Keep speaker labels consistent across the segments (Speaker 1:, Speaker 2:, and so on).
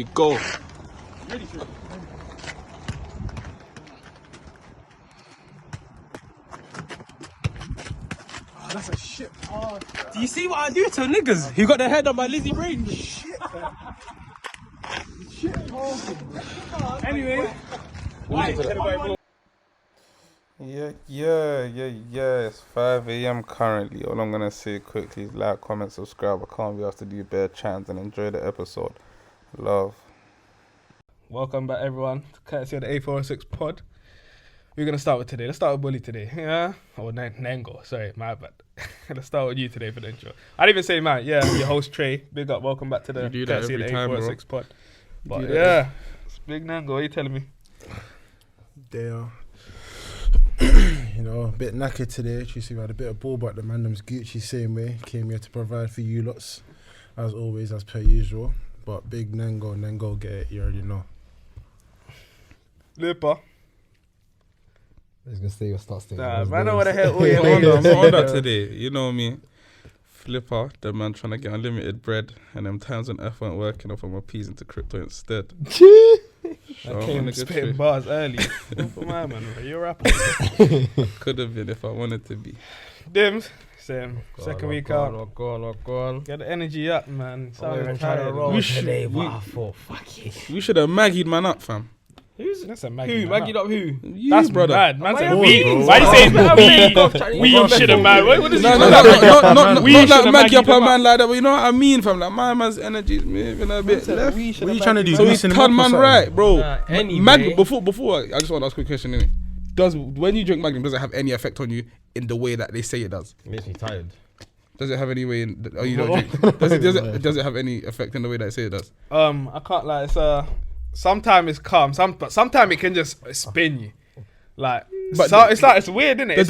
Speaker 1: Go.
Speaker 2: Really true. Oh, that's a shit pass.
Speaker 1: Do you see what I do to niggas? He got the head on my Lizzie brain.
Speaker 2: Shit pass. Anyway.
Speaker 3: Yeah. It's 5 a.m. currently. All I'm gonna say quickly is like, comment, subscribe. I can't be asked to do bare chants and enjoy the episode. Love.
Speaker 1: Welcome back, everyone. Courtesy of the A406 pod. We're gonna start with today. Let's start with Bully today. Yeah. Or Nengo. Sorry, my bad. Let's start with you today for the intro. I didn't even say man. Yeah, your host Trey. Big up. Welcome back to the Courtesy of the A406 pod. But yeah, it's Big Nengo. What are you telling me?
Speaker 2: They are. You know, a bit knackered today. Tuesday we had a bit of ball, but the mandom's Gucci same way. Came here to provide for you lots, as always, as per usual. But Big Nengo get it. You already know.
Speaker 1: Flippa.
Speaker 4: I was gonna say your start statement.
Speaker 1: Nah, man, I know what the hell.
Speaker 3: I'm on that today. You know me. Flippa, the man trying to get unlimited bread, and them times on F weren't working off of my P's into crypto instead.
Speaker 1: I came spitting bars early. For my man, you're a rapper.
Speaker 3: Could have been if I wanted to be.
Speaker 1: Dimz, same. Second week out.
Speaker 4: Go on.
Speaker 1: Get the energy up, man.
Speaker 4: I'm trying to roll
Speaker 3: We
Speaker 4: today,
Speaker 3: should-
Speaker 4: but
Speaker 3: we-
Speaker 4: I thought, fuck it.
Speaker 3: We should have Maggied man up, fam.
Speaker 1: That's a Maggie.
Speaker 4: Who? Maggie up who?
Speaker 3: You,
Speaker 1: That's
Speaker 3: brother.
Speaker 1: mad. Man said
Speaker 4: Why
Speaker 1: we.
Speaker 4: you
Speaker 1: Why you saying
Speaker 4: saying
Speaker 1: we? We should have man. What is
Speaker 3: No,
Speaker 1: he
Speaker 3: not
Speaker 1: We
Speaker 3: like
Speaker 1: shoulda
Speaker 3: Maggie up
Speaker 1: Maggied
Speaker 3: a
Speaker 1: them
Speaker 3: man like that, but you know what I mean, fam? Like, my man's energy is moving a bit left.
Speaker 2: What are you trying to do?
Speaker 3: So we
Speaker 2: Loosen him
Speaker 3: turn
Speaker 2: up or
Speaker 3: man
Speaker 2: something?
Speaker 3: right, bro.
Speaker 4: Anyway.
Speaker 3: Before, I just want to ask a quick question, innit? When you drink Magnum, does it have any effect on you in the way that they say it does?
Speaker 4: Makes me tired.
Speaker 3: Does it have any way in, you don't drink? Does it have any effect in the way that they say it does?
Speaker 1: I can't lie. It's sometimes it's calm. But sometimes it can just spin you. Like,
Speaker 3: But
Speaker 1: it's weird, isn't it?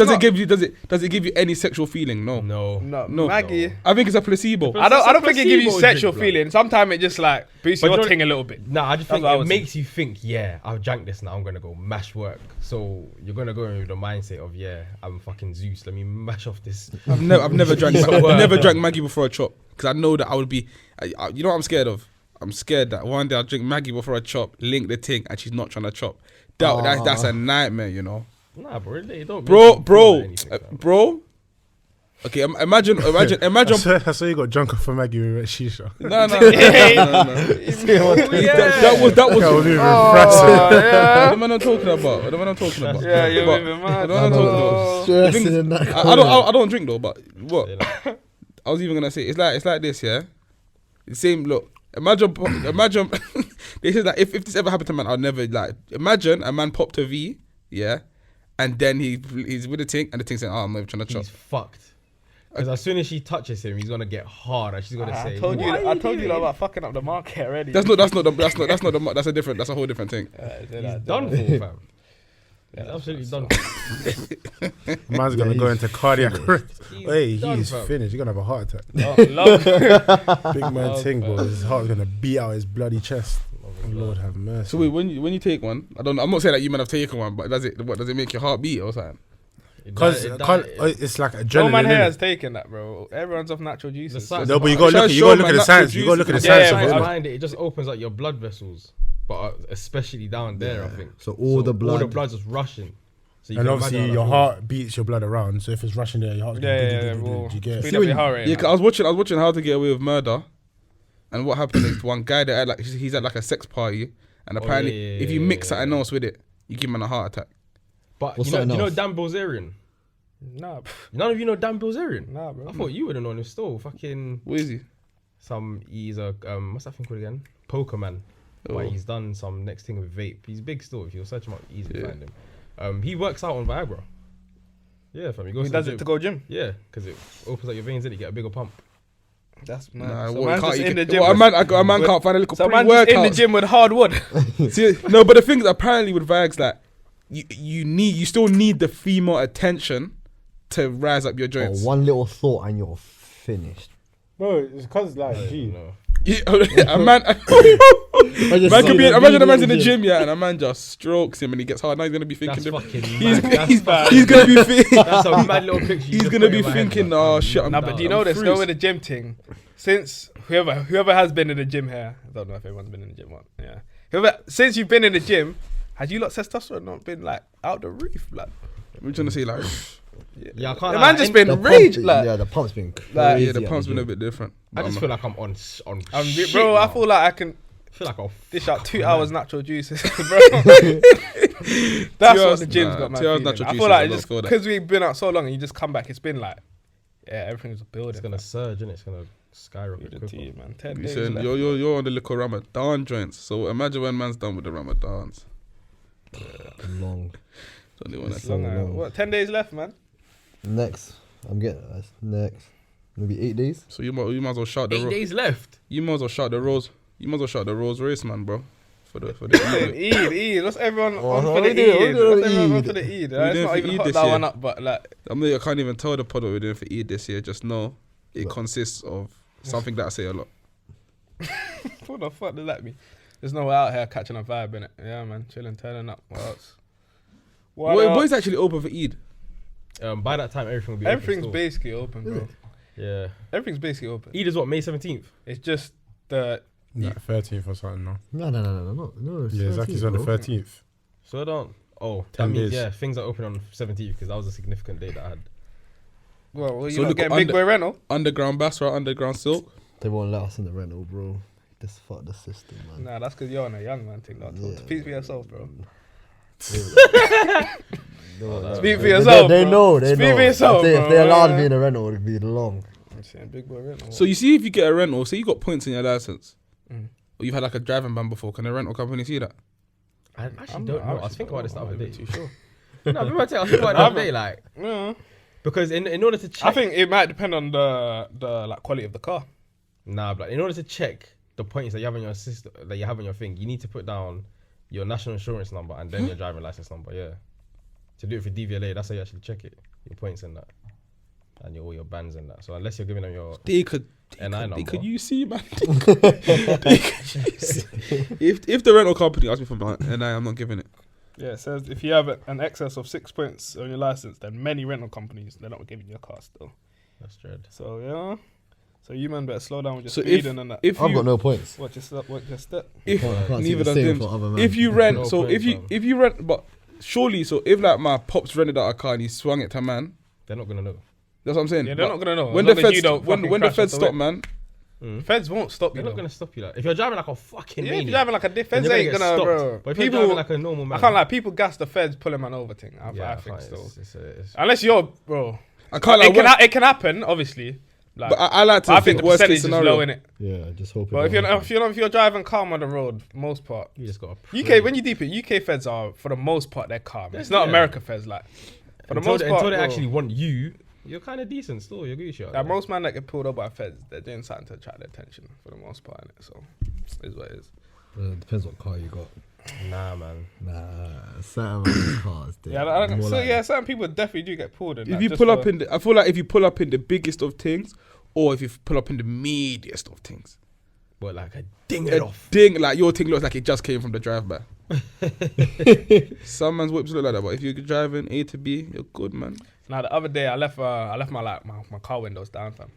Speaker 3: Does it give you any sexual feeling? No.
Speaker 1: No, Maggie.
Speaker 3: I think it's a placebo.
Speaker 1: I don't think it gives you
Speaker 4: placebo
Speaker 1: sexual
Speaker 4: drink,
Speaker 1: feeling. Sometimes it just like boosts
Speaker 4: But
Speaker 1: your
Speaker 4: you know-
Speaker 1: thing a little bit.
Speaker 4: Nah, I just
Speaker 1: That's
Speaker 4: think
Speaker 1: what I
Speaker 4: it
Speaker 1: would
Speaker 4: makes you think, yeah, I've drank this now, I'm gonna go mash work. So you're gonna go in with the mindset of, yeah, I'm fucking Zeus, let me mash off this.
Speaker 3: I've never drank Maggie before a chop because I know that I would be. You know what I'm scared of? I'm scared that one day I'll drink Maggie before a chop, link the thing, and she's not trying to chop. That's a nightmare, you know.
Speaker 4: Nah, bro, they don't.
Speaker 3: Bro. Okay, imagine.
Speaker 2: I saw you got drunk off a Maggie with a shisha.
Speaker 3: No. That was.
Speaker 2: That was even
Speaker 3: What am I not talking about?
Speaker 1: Yeah, you're moving mad.
Speaker 3: What am I talking about? I don't drink though, but what? I was even gonna say it's like this, yeah. The same look. Imagine. They said that if this ever happened to a man, I'd never like. Imagine a man popped a V, yeah, and then he's with the thing, and the thing saying, "Oh, I'm not even trying to chop."
Speaker 4: He's fucked. Because as soon as she touches him, he's gonna get hard, and she's gonna say,
Speaker 1: I told you about fucking up the market already.
Speaker 3: That's a whole different thing.
Speaker 4: he's done for, fam. He's absolutely done for.
Speaker 2: Man's gonna go into cardiac arrest. Hey,
Speaker 4: done,
Speaker 2: he's
Speaker 4: fam.
Speaker 2: finished. You're gonna have a heart attack.
Speaker 1: Love.
Speaker 2: Big man thing, bro. His heart's gonna beat out his bloody chest. Lord have mercy.
Speaker 3: So wait, when you take one, I'm not saying that you might have taken one, but does it make your heart beat or something?
Speaker 2: Because it's like adrenaline.
Speaker 1: No man here
Speaker 2: innit?
Speaker 1: has taken that, bro. Everyone's off natural juices.
Speaker 4: science-
Speaker 2: No, but you gotta look at the science. You gotta look at the
Speaker 1: Yeah,
Speaker 2: science
Speaker 1: yeah,
Speaker 2: of it.
Speaker 4: behind it just opens up your blood vessels, but especially down there, I think.
Speaker 5: So all the blood's
Speaker 4: just rushing. So
Speaker 2: And obviously your heart beats your blood around. So if it's rushing there, your heart's
Speaker 1: Yeah,
Speaker 2: going
Speaker 1: well,
Speaker 2: do you get
Speaker 1: speed
Speaker 2: it?
Speaker 1: up your heart rate.
Speaker 3: Yeah, 'cause I was watching How to Get Away with Murder, and what happened is one guy that he's at like a sex party, and apparently if you mix something else with it, you give him a heart attack.
Speaker 4: But
Speaker 5: What's
Speaker 4: you know
Speaker 5: something else?
Speaker 4: Dan Bilzerian?
Speaker 1: Nah,
Speaker 4: None of you know Dan Bilzerian?
Speaker 1: nah, bro.
Speaker 4: I thought you would have known him still. Fucking
Speaker 3: What is he?
Speaker 4: he's a what's that thing called again? Pokerman.
Speaker 3: Oh.
Speaker 4: But he's done some next thing with vape. He's big still. If you search him up, easy to find him. He works out on Viagra. Yeah, fam. He goes
Speaker 1: He
Speaker 4: to the
Speaker 1: does it
Speaker 4: gym.
Speaker 1: to go gym.
Speaker 4: Yeah, because it opens up your veins and you get a bigger pump.
Speaker 1: That's mad.
Speaker 3: Nah,
Speaker 1: So
Speaker 3: what,
Speaker 1: man's
Speaker 3: can't-
Speaker 1: just
Speaker 3: you
Speaker 1: in the
Speaker 3: can-
Speaker 1: gym.
Speaker 3: well,
Speaker 1: with-
Speaker 3: a man can't find a little
Speaker 1: So man just in the gym with hardwood.
Speaker 3: See, no, but the thing is, apparently with Viags, that you still need the female attention to rise up your joints.
Speaker 5: One little thought and you're finished.
Speaker 2: Bro, it's because like, gee.
Speaker 4: No.
Speaker 3: A man could be. Imagine a man's in the gym, yeah, and a man just strokes him, and he gets hard. Now he's gonna be thinking.
Speaker 4: That's fucking
Speaker 3: he's,
Speaker 4: mad.
Speaker 3: he's,
Speaker 4: That's
Speaker 3: he's gonna be thinking.
Speaker 4: That's a mad little picture.
Speaker 3: He's gonna be thinking, oh shit.
Speaker 1: Nah, but do you know this? Go with the gym thing. since whoever has been in the gym here, I don't know if everyone's been in the gym. Yeah. Since you've been in the gym, has you lot testosterone not been like out the roof, blood?
Speaker 3: I'm trying to say like,
Speaker 4: Yeah, I can't.
Speaker 1: The man just been
Speaker 5: The
Speaker 1: rage,
Speaker 5: pump,
Speaker 1: like.
Speaker 5: yeah, the pump's been crazy.
Speaker 1: Like,
Speaker 3: yeah, the
Speaker 5: at
Speaker 3: pump's been a
Speaker 5: gym.
Speaker 3: bit different.
Speaker 4: I just feel like I'm on shit
Speaker 1: Bro, I
Speaker 4: now.
Speaker 1: feel like I can
Speaker 4: I feel like I'll
Speaker 1: dish out 2
Speaker 4: man.
Speaker 1: hours natural juices, bro. That's what the gym's got, man.
Speaker 3: 2 hours
Speaker 1: feeling.
Speaker 3: natural
Speaker 1: I
Speaker 3: juices,
Speaker 1: feel
Speaker 3: I
Speaker 1: like
Speaker 3: don't
Speaker 1: just
Speaker 3: feel that.
Speaker 1: because we've been out so long and you just come back, it's been like, yeah, everything's building.
Speaker 4: It's gonna surge and it's gonna skyrocket.
Speaker 1: Good to you, man. 10
Speaker 3: You
Speaker 1: days
Speaker 3: saying
Speaker 1: left.
Speaker 3: you're on the little Ramadan joints. So imagine when man's done with the Ramadans.
Speaker 5: Long.
Speaker 3: It's only one
Speaker 1: It's
Speaker 3: that's
Speaker 1: long,
Speaker 5: long.
Speaker 1: What? 10 days left, man.
Speaker 5: Next, I'm getting next. Maybe 8 days.
Speaker 3: So you might as well shout the
Speaker 4: 8 days left.
Speaker 3: You might as well shout the Rolls. You might as well shout the Rolls Royce, man, bro. For the
Speaker 1: Eid. What's everyone
Speaker 5: Oh,
Speaker 1: on for
Speaker 5: what
Speaker 1: the
Speaker 5: we doing?
Speaker 1: Eid?
Speaker 5: What we doing
Speaker 1: What's everyone on
Speaker 5: Eid?
Speaker 1: for the Eid?
Speaker 3: We
Speaker 1: It's
Speaker 3: doing
Speaker 1: not
Speaker 3: for
Speaker 1: even
Speaker 3: Eid
Speaker 1: hot
Speaker 3: this
Speaker 1: that
Speaker 3: year.
Speaker 1: one up, but like,
Speaker 3: I can't even tell the pod what we're doing for Eid this year. Just know it consists of something that I say a lot.
Speaker 1: what the fuck does that mean? There's no way out here catching a vibe in it. Yeah, man, chilling, turning up. What else?
Speaker 3: What is actually open for Eid?
Speaker 4: By that time, everything will be
Speaker 1: Everything's
Speaker 4: open
Speaker 1: basically open, bro.
Speaker 4: Yeah.
Speaker 1: Everything's basically open.
Speaker 4: Eid is what, May 17th?
Speaker 1: It's just the
Speaker 2: 13th or something, no?
Speaker 5: No. It's
Speaker 2: Yeah, Zaki's on the
Speaker 5: 13th, bro.
Speaker 4: So
Speaker 2: 13th.
Speaker 4: I don't. Oh,
Speaker 2: 10
Speaker 4: that means,
Speaker 2: days.
Speaker 4: yeah, things are open on 17th because that was a significant date that I had.
Speaker 1: well, you
Speaker 3: So
Speaker 1: not
Speaker 3: look,
Speaker 1: getting big boy rental.
Speaker 3: Underground Basra, Underground Silk.
Speaker 5: They won't let us in the rental, bro. Just fuck the system, man.
Speaker 1: Nah, that's because you're on a young man thing. Not
Speaker 5: Yeah.
Speaker 1: Speak for yourself, bro.
Speaker 5: No,
Speaker 1: Speak for
Speaker 5: they-
Speaker 1: yourself,
Speaker 5: They
Speaker 1: bro.
Speaker 5: know. They
Speaker 1: Speak
Speaker 5: know.
Speaker 1: for yourself,
Speaker 5: if
Speaker 1: bro.
Speaker 5: they allowed me in the rental, it'd be long.
Speaker 1: I'm saying big boy rental.
Speaker 3: So you see, if you get a rental, say you got points in your license,
Speaker 1: Mm.
Speaker 3: or you've had like a driving ban before, can a rental company see that?
Speaker 4: I actually
Speaker 1: I'm
Speaker 4: don't
Speaker 1: not-
Speaker 4: know. I was
Speaker 1: actually
Speaker 4: thinking about this the
Speaker 1: don't
Speaker 4: other
Speaker 1: know.
Speaker 4: day.
Speaker 1: I'm not even too
Speaker 4: No,
Speaker 1: sure.
Speaker 4: remember I was thinking about it the other day, like,
Speaker 1: Yeah.
Speaker 4: because in order to check.
Speaker 1: I think it might depend on the like quality of the car.
Speaker 4: Nah, but in order to check the points that you have on your system, that you have on your thing, you need to put down your national insurance number and then your driving license number. Yeah, to do it for DVLA, that's how you actually check it. Your points and that, and all your bans and that. So unless you're giving them your
Speaker 3: They could
Speaker 4: NI
Speaker 3: could
Speaker 4: number.
Speaker 3: you see, man? If the rental company asks me for my NI, I'm not giving it.
Speaker 1: Yeah, it says if you have an excess of 6 points on your license, then many rental companies they're not giving you a car still.
Speaker 4: That's dread.
Speaker 1: So yeah, so you man better slow down with your
Speaker 3: So
Speaker 1: speeding and that.
Speaker 3: If
Speaker 5: I've
Speaker 3: you
Speaker 5: got no points.
Speaker 1: Watch your step.
Speaker 3: if
Speaker 5: I can't see
Speaker 3: neither
Speaker 5: the
Speaker 3: does
Speaker 5: same
Speaker 3: Dimz.
Speaker 5: for other man.
Speaker 3: If you rent,
Speaker 4: No
Speaker 3: so
Speaker 4: points, fam.
Speaker 3: if you rent, but surely, so if like my pops rented out a car and he swung it to man,
Speaker 4: They're not gonna know.
Speaker 3: that's what I'm saying.
Speaker 1: Yeah, they're
Speaker 3: But
Speaker 1: not gonna know.
Speaker 3: when
Speaker 1: as
Speaker 3: the
Speaker 1: long as
Speaker 3: feds
Speaker 1: you don't
Speaker 3: when
Speaker 1: fucking
Speaker 3: the
Speaker 1: crash
Speaker 3: feds
Speaker 1: off the
Speaker 3: stop,
Speaker 1: way.
Speaker 3: man,
Speaker 1: Feds won't stop
Speaker 4: They're
Speaker 1: you.
Speaker 4: not gonna stop you. Like if you're driving like a fucking
Speaker 1: Yeah, if you're
Speaker 4: maniac,
Speaker 1: driving like a
Speaker 4: then
Speaker 1: feds
Speaker 4: you're
Speaker 1: ain't
Speaker 4: get
Speaker 1: gonna,
Speaker 4: stopped.
Speaker 1: bro.
Speaker 4: But if you're
Speaker 1: People,
Speaker 4: driving like a normal man,
Speaker 1: I can't lie. People gas the feds pulling man over thing. I think
Speaker 4: fine,
Speaker 1: so.
Speaker 4: it's-
Speaker 1: Unless you're, bro.
Speaker 3: I can't like.
Speaker 1: It can happen, obviously. Like,
Speaker 3: But I like to
Speaker 1: I think
Speaker 3: think
Speaker 1: the
Speaker 3: worst
Speaker 1: percentage
Speaker 3: case
Speaker 1: is
Speaker 3: scenario.
Speaker 1: low in it.
Speaker 5: Yeah, just hope.
Speaker 1: But if you're driving calm on the road, most part.
Speaker 4: You just gotta.
Speaker 1: UK, when you deep it, UK feds are for the most part they're calm. It's not
Speaker 4: Yeah.
Speaker 1: America feds like. For the most part,
Speaker 4: until they
Speaker 1: bro,
Speaker 4: actually want you, you're kind of decent still. You're good shit.
Speaker 1: like most man that get pulled over by feds, they're doing something to attract their attention for the most part. Innit? So, it is what it is.
Speaker 5: Depends what car you got.
Speaker 4: Nah, man.
Speaker 5: Nah, certain cars.
Speaker 1: Certain people definitely do get pulled.
Speaker 3: If you pull up in, I feel like if you pull up in the biggest of things, or if you pull up in the meatiest of things,
Speaker 4: But like a ding it
Speaker 3: a
Speaker 4: off.
Speaker 3: ding like your thing looks like it just came from the drive-by. Some man's whips look like that, but if you're driving A to B, you're good, man.
Speaker 1: Now the other day I left my car windows down, fam.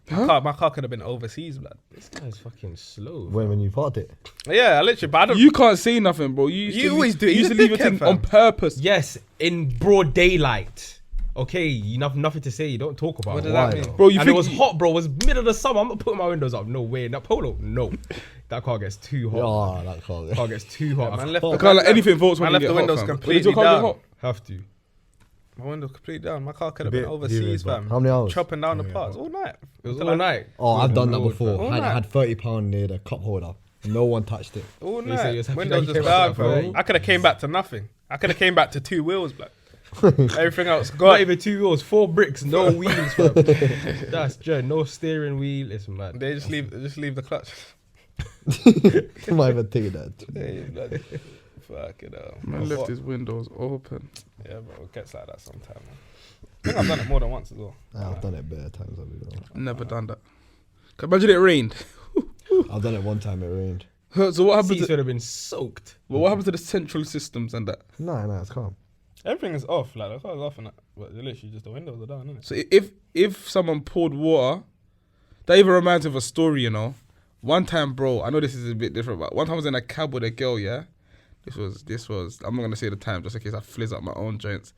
Speaker 3: Huh?
Speaker 1: My car could have been overseas, blood.
Speaker 4: This guy's fucking slow.
Speaker 5: When you parked it.
Speaker 1: Yeah, I literally. But I don't.
Speaker 3: You can't say nothing, bro. You used
Speaker 1: You
Speaker 3: to
Speaker 1: always do it.
Speaker 3: You used
Speaker 1: You're
Speaker 3: to
Speaker 1: a
Speaker 3: leave your
Speaker 1: dickhead,
Speaker 3: thing
Speaker 1: fam.
Speaker 3: on purpose.
Speaker 4: Yes, in broad daylight. Okay, you have nothing to say. You don't talk about
Speaker 1: What
Speaker 4: it.
Speaker 1: does
Speaker 5: Why
Speaker 1: that mean?
Speaker 5: though?
Speaker 3: Bro, you
Speaker 4: And it
Speaker 3: think
Speaker 4: was hot, bro. It was middle of the summer. I'm not putting my windows up. No way. In that Polo, no. That car gets too hot.
Speaker 5: Oh, that car.
Speaker 4: Car gets too hot.
Speaker 1: Man left
Speaker 3: I
Speaker 1: the
Speaker 3: can't like anything Volkswagen
Speaker 1: Man left
Speaker 3: get
Speaker 1: the
Speaker 3: hot,
Speaker 1: windows
Speaker 3: fam.
Speaker 1: completely
Speaker 3: When your car get
Speaker 1: down.
Speaker 3: hot,
Speaker 4: Have to.
Speaker 1: My window completely down. My car could have
Speaker 2: A
Speaker 1: been
Speaker 2: bit
Speaker 1: overseas,
Speaker 2: devious, but-
Speaker 1: fam.
Speaker 5: How many hours?
Speaker 1: Chopping down the
Speaker 2: Yeah.
Speaker 1: parts all night.
Speaker 4: It was
Speaker 1: Until
Speaker 4: all
Speaker 1: I-
Speaker 4: night.
Speaker 5: Oh, I've done that
Speaker 4: All
Speaker 5: before.
Speaker 1: All
Speaker 5: I
Speaker 1: night.
Speaker 5: had £30 near the cup holder. No one touched it.
Speaker 1: All
Speaker 4: You say you was
Speaker 1: night.
Speaker 4: happy
Speaker 1: Windows
Speaker 4: that you
Speaker 1: just
Speaker 4: came out
Speaker 1: down,
Speaker 4: to that
Speaker 1: bro.
Speaker 4: for
Speaker 1: I could have came back to nothing. I could have came back to 2 wheels, black. Everything else
Speaker 4: Not
Speaker 1: gone.
Speaker 4: even 2 wheels, 4 bricks, no wheels, fam. That's just no steering wheel. It's mad.
Speaker 1: They just leave the clutch.
Speaker 5: I might even take that.
Speaker 1: Hey, blood. Fucking hell.
Speaker 3: man left his windows open.
Speaker 1: Yeah, bro. It gets like that sometime, man. I think I've done it more than once as well.
Speaker 5: I've done it better times.
Speaker 3: Never done that. Can you imagine it rained.
Speaker 5: I've done it one time. It rained.
Speaker 3: So what happened?
Speaker 4: Seats
Speaker 3: To,
Speaker 4: would have been soaked.
Speaker 3: well, what happened to the central systems and that?
Speaker 5: No, it's calm.
Speaker 1: Everything is off. Like the car's off and that, but literally just the windows are down, isn't it?
Speaker 3: So if someone poured water, That even reminds me of a story, you know. One time, bro, I know this is a bit different, but one time I was in a cab with a girl, yeah. This was. I'm not gonna say the time just in case I fizz up my own joints.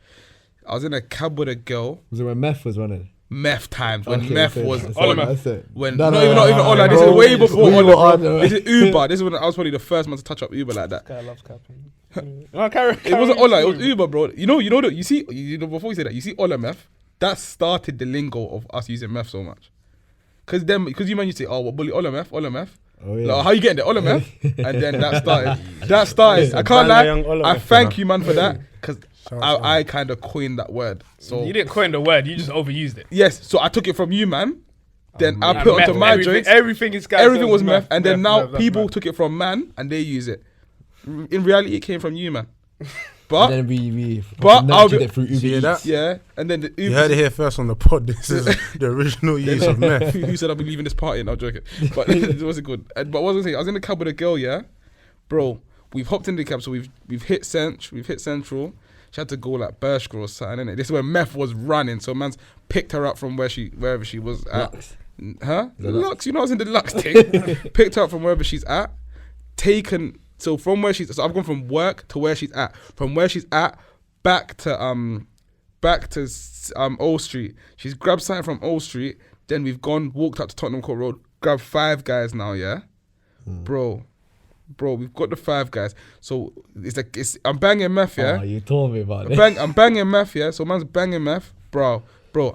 Speaker 3: I was in a cab with a girl.
Speaker 5: Was it when meth was running?
Speaker 3: Meth times when
Speaker 5: Okay,
Speaker 3: meth
Speaker 5: so
Speaker 3: was
Speaker 5: that's
Speaker 3: on.
Speaker 5: it, that's it.
Speaker 3: When
Speaker 5: No,
Speaker 3: not
Speaker 5: no,
Speaker 3: even
Speaker 5: no,
Speaker 3: Ola. This
Speaker 5: bro.
Speaker 3: is way before
Speaker 5: We
Speaker 3: Ola.
Speaker 5: were
Speaker 3: Bro.
Speaker 5: on,
Speaker 3: This is Uber. This is when I was probably the first man to touch up Uber like that.
Speaker 1: Guy loves capping. No, carry
Speaker 3: It wasn't
Speaker 1: on,
Speaker 3: Ola. It was
Speaker 1: story.
Speaker 3: Uber, bro. You know that. You see, before you say that, you see Ola meth. That started the lingo of us using meth so much. Because you man, you say, oh, what bully Ola meth.
Speaker 5: Oh yeah.
Speaker 3: Like, how you getting there? Ola meth. And then that started. I can't lie. I thank you, man, for that. Because I kind of coined that word. So
Speaker 1: You didn't coin the word, you just overused it.
Speaker 3: yes, so I took it from you, man. Then I put it onto my joints.
Speaker 1: Everything is
Speaker 3: Everything was meth. And then now people took it from man and they use it. In reality, it came from you, man. But
Speaker 5: And then we
Speaker 3: but I'll
Speaker 5: nurtured
Speaker 3: be-
Speaker 5: it through Uber
Speaker 2: See
Speaker 5: Eats.
Speaker 2: that?
Speaker 3: yeah, and then the
Speaker 2: You heard it here first on the pod. This is the original use of meth.
Speaker 3: Who said I'll be leaving this party? No, I'm joking. But what's it good? But what was I gonna say? I was in the cab with a girl, yeah, bro. We've hopped in the cab, so we've hit Central. She had to go like Bershka or something, innit? This is where meth was running. So man's picked her up from wherever she was at.
Speaker 5: Lux.
Speaker 3: Huh?
Speaker 5: The
Speaker 3: Lux. You know I was in the Lux thing. Picked her up from wherever she's at. So I've gone from work to where she's at. From where she's at back to Old Street. She's grabbed something from Old Street. Then we've walked up to Tottenham Court Road. Grabbed Five Guys now, yeah, bro. We've got the Five Guys. So I'm banging meth, yeah.
Speaker 5: Oh, you told me about it.
Speaker 3: I'm banging meth, yeah. So man's banging meth, bro.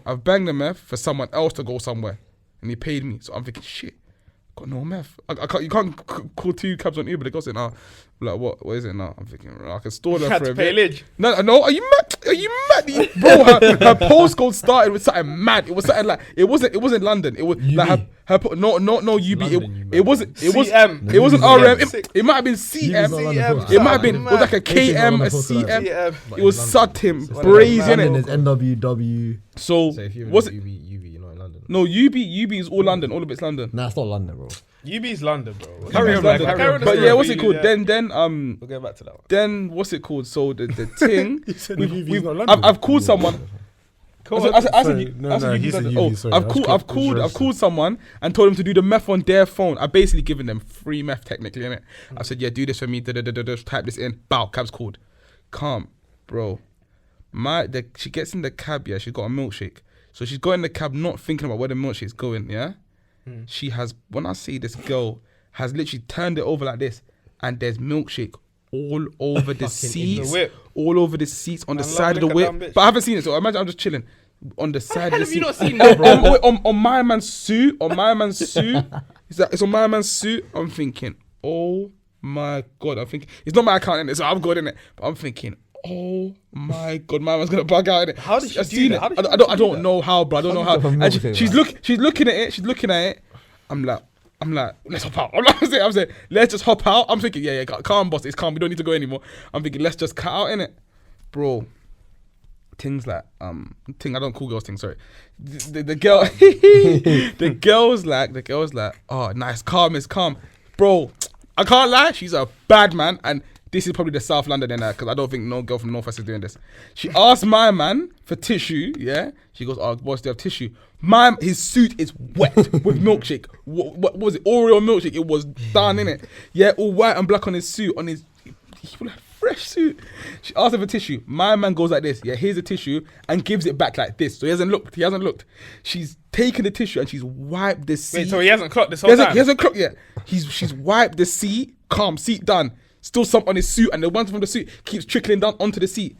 Speaker 3: I've banged the meth for someone else to go somewhere, and he paid me. So I'm thinking, shit, got no meth. I can't. You can't call 2 cabs on Uber. They got it now. Like what is it now? I'm thinking I can store them for a bit.
Speaker 1: Lidge.
Speaker 3: No. Are you mad? Bro, her postcode started with something mad. It was something like it wasn't London. It was like no UB.
Speaker 4: London,
Speaker 3: It wasn't
Speaker 1: CM.
Speaker 3: It wasn't
Speaker 5: CM.
Speaker 3: RM. It might have been CM.
Speaker 5: CM.
Speaker 3: It might have been. It was like a KM, a CM. It was Sutton, Brazen.
Speaker 5: London is NWW.
Speaker 3: So
Speaker 4: So if you
Speaker 3: was
Speaker 4: was
Speaker 3: it?
Speaker 4: UB, you're not in London.
Speaker 3: No, UB is all London. All of it's London.
Speaker 5: Nah, it's not London, bro.
Speaker 1: UB's London, bro.
Speaker 3: UB
Speaker 1: Carry
Speaker 3: is
Speaker 1: on,
Speaker 3: London.
Speaker 1: man. Carry on the
Speaker 3: But
Speaker 1: story
Speaker 3: yeah, what's
Speaker 1: for
Speaker 3: it
Speaker 1: you,
Speaker 3: called?
Speaker 1: yeah.
Speaker 3: Then
Speaker 1: We'll get back to that one.
Speaker 3: then what's it called? So the thing.
Speaker 2: You said
Speaker 3: we've-
Speaker 2: UV 's
Speaker 3: we've-
Speaker 2: not London.
Speaker 3: I've called someone. I said
Speaker 2: Sorry,
Speaker 3: UB
Speaker 2: no, he said
Speaker 3: London.
Speaker 2: UB, sorry.
Speaker 3: I've called someone and told him to do the meth on their phone. I've basically given them free meth technically, innit? I said, yeah, do this for me. Type this in. Bow, cab's called. Calm, bro. She gets in the cab, yeah. She's got a milkshake, so she's got in the cab not thinking about where the milkshake's going, yeah. She has. When I see this girl has literally turned it over like this, and there's milkshake all over the seats,
Speaker 1: the whip.
Speaker 3: all over the seats on the
Speaker 1: Man,
Speaker 3: side of the
Speaker 1: look at
Speaker 3: whip.
Speaker 1: that bitch.
Speaker 3: But I haven't seen it, so imagine I'm just chilling on the side of the
Speaker 1: have
Speaker 3: seat.
Speaker 1: you not seen that, bro?
Speaker 3: On my man's suit, it's on my man's suit. I'm thinking, oh my god. I'm thinking it's not my account in it, so I'm good in it. But I'm thinking, oh my god, my man's gonna bug out in it.
Speaker 1: How did she
Speaker 3: I've
Speaker 1: do
Speaker 3: seen
Speaker 1: that?
Speaker 3: it.
Speaker 1: How did she
Speaker 3: I
Speaker 1: do
Speaker 3: don't
Speaker 1: that?
Speaker 3: know how, bro. I don't know how.
Speaker 5: How did
Speaker 3: And
Speaker 5: she do
Speaker 3: she's
Speaker 5: that?
Speaker 3: looking at it. I'm like, let's hop out. I'm saying, let's just hop out. I'm thinking, yeah, calm, boss. It's calm. We don't need to go anymore. I'm thinking, let's just cut out in it, bro. Things like I don't call girls things. Sorry, the girl, the girl's like, oh, nice, calm, bro. I can't lie. She's a bad man, and this is probably the South London in her because I don't think no girl from Northwest is doing this. She asked my man for tissue. Yeah, she goes, oh, boss, do you have tissue? His suit is wet with milkshake. What was it? Oreo milkshake. It was done in it. Yeah, all white and black on his suit. He had a fresh suit. She asked him for tissue. My man goes like this. Yeah, here's a tissue and gives it back like this. So he hasn't looked. She's taken the tissue and she's wiped the seat.
Speaker 1: Wait, so he hasn't clocked this whole time?
Speaker 3: He hasn't clocked yet. She's wiped the seat. Calm, seat done. Still some on his suit, and the one from the suit keeps trickling down onto the seat.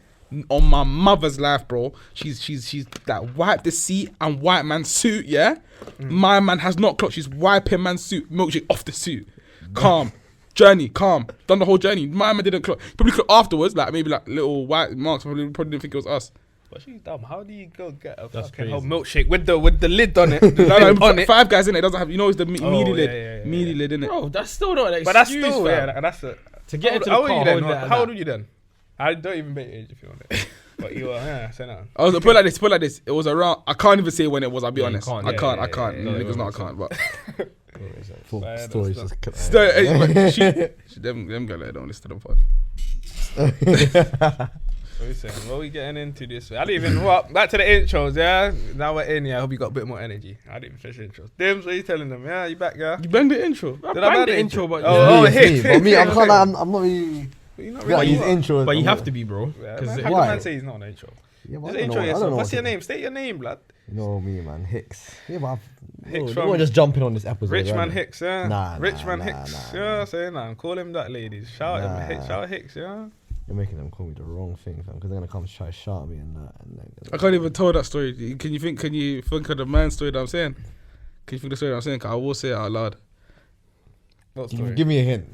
Speaker 3: On my mother's life, bro. She's like wiped the seat and white man's suit, yeah? My man has not clocked. She's wiping man's suit, milkshake off the suit. Calm. Journey, calm. Done the whole journey. My man didn't clock. Probably clocked afterwards, like maybe like little white marks. Probably didn't think it was us.
Speaker 1: But she's dumb. How do you go get a
Speaker 4: That's
Speaker 1: fucking
Speaker 4: crazy.
Speaker 1: whole milkshake with the lid on it? The
Speaker 3: No,
Speaker 1: lid on it.
Speaker 3: Five Guys in it doesn't have, you know, it's the meaty lid.
Speaker 1: yeah.
Speaker 3: Meaty lid in it.
Speaker 4: Bro, that's still not an excuse.
Speaker 1: But that's still,
Speaker 4: fam.
Speaker 1: yeah, that's it.
Speaker 4: To get into the
Speaker 1: How old
Speaker 4: car,
Speaker 1: are you then?
Speaker 4: holding that
Speaker 1: How old
Speaker 4: and
Speaker 1: are you then? I don't even make age if you want it. But you are, yeah, say that.
Speaker 3: I was put it like this. It was around. I can't even say when it was. I'll be
Speaker 4: Yeah, you
Speaker 3: honest.
Speaker 4: can't.
Speaker 3: I
Speaker 4: Yeah,
Speaker 3: can't.
Speaker 4: yeah,
Speaker 3: I can't.
Speaker 4: yeah,
Speaker 3: No,
Speaker 4: yeah,
Speaker 3: niggas know I
Speaker 4: yeah.
Speaker 3: can't. But
Speaker 5: Full
Speaker 1: Yeah, that's
Speaker 5: stories
Speaker 1: not-
Speaker 5: just
Speaker 3: still, them girls don't listen to the pod.
Speaker 1: What we saying? What we getting into this week? I didn't even back to the intros, yeah? Now we're in, yeah. I hope you got a bit more energy. I didn't even finish the intros. Dimz, what are you telling them? Yeah, you back, yeah?
Speaker 3: You banged the intro.
Speaker 1: Did I
Speaker 4: banged
Speaker 1: bang
Speaker 4: the intro, but
Speaker 1: oh,
Speaker 5: Hickz. But me, I'm
Speaker 1: okay.
Speaker 5: not really.
Speaker 1: You're not
Speaker 5: Yeah,
Speaker 1: really
Speaker 5: his
Speaker 1: what?
Speaker 5: intro.
Speaker 4: But you have to be, bro.
Speaker 1: Yeah,
Speaker 4: Because
Speaker 1: man, how can
Speaker 5: why?
Speaker 1: man say he's not an intro?
Speaker 5: Yeah, but
Speaker 1: Just
Speaker 5: I don't
Speaker 1: intro
Speaker 5: know- I don't
Speaker 1: yourself.
Speaker 5: know
Speaker 1: What's
Speaker 5: what
Speaker 1: your
Speaker 5: to-
Speaker 1: name? State your name, blood.
Speaker 5: You know me, man. Hickz. Yeah, but
Speaker 1: Hickz
Speaker 5: you
Speaker 1: from-
Speaker 5: weren't just jumping on this episode.
Speaker 1: Richman
Speaker 5: right?
Speaker 1: Hickz, yeah?
Speaker 5: Nah,
Speaker 1: Richman
Speaker 5: nah,
Speaker 1: Hickz.
Speaker 5: nah,
Speaker 1: Yeah, say nah. Call him that, ladies. Shout him.
Speaker 5: Nah.
Speaker 1: Shout Hickz, yeah?
Speaker 5: You're making them call me the wrong thing, fam. Because they're gonna come try to shout at me and that. And
Speaker 3: I can't even tell that story. Can you think of the man story that I'm saying? Can you think of the story that I'm saying? 'Cause I will say it out loud.
Speaker 1: What story?
Speaker 5: Give me a hint.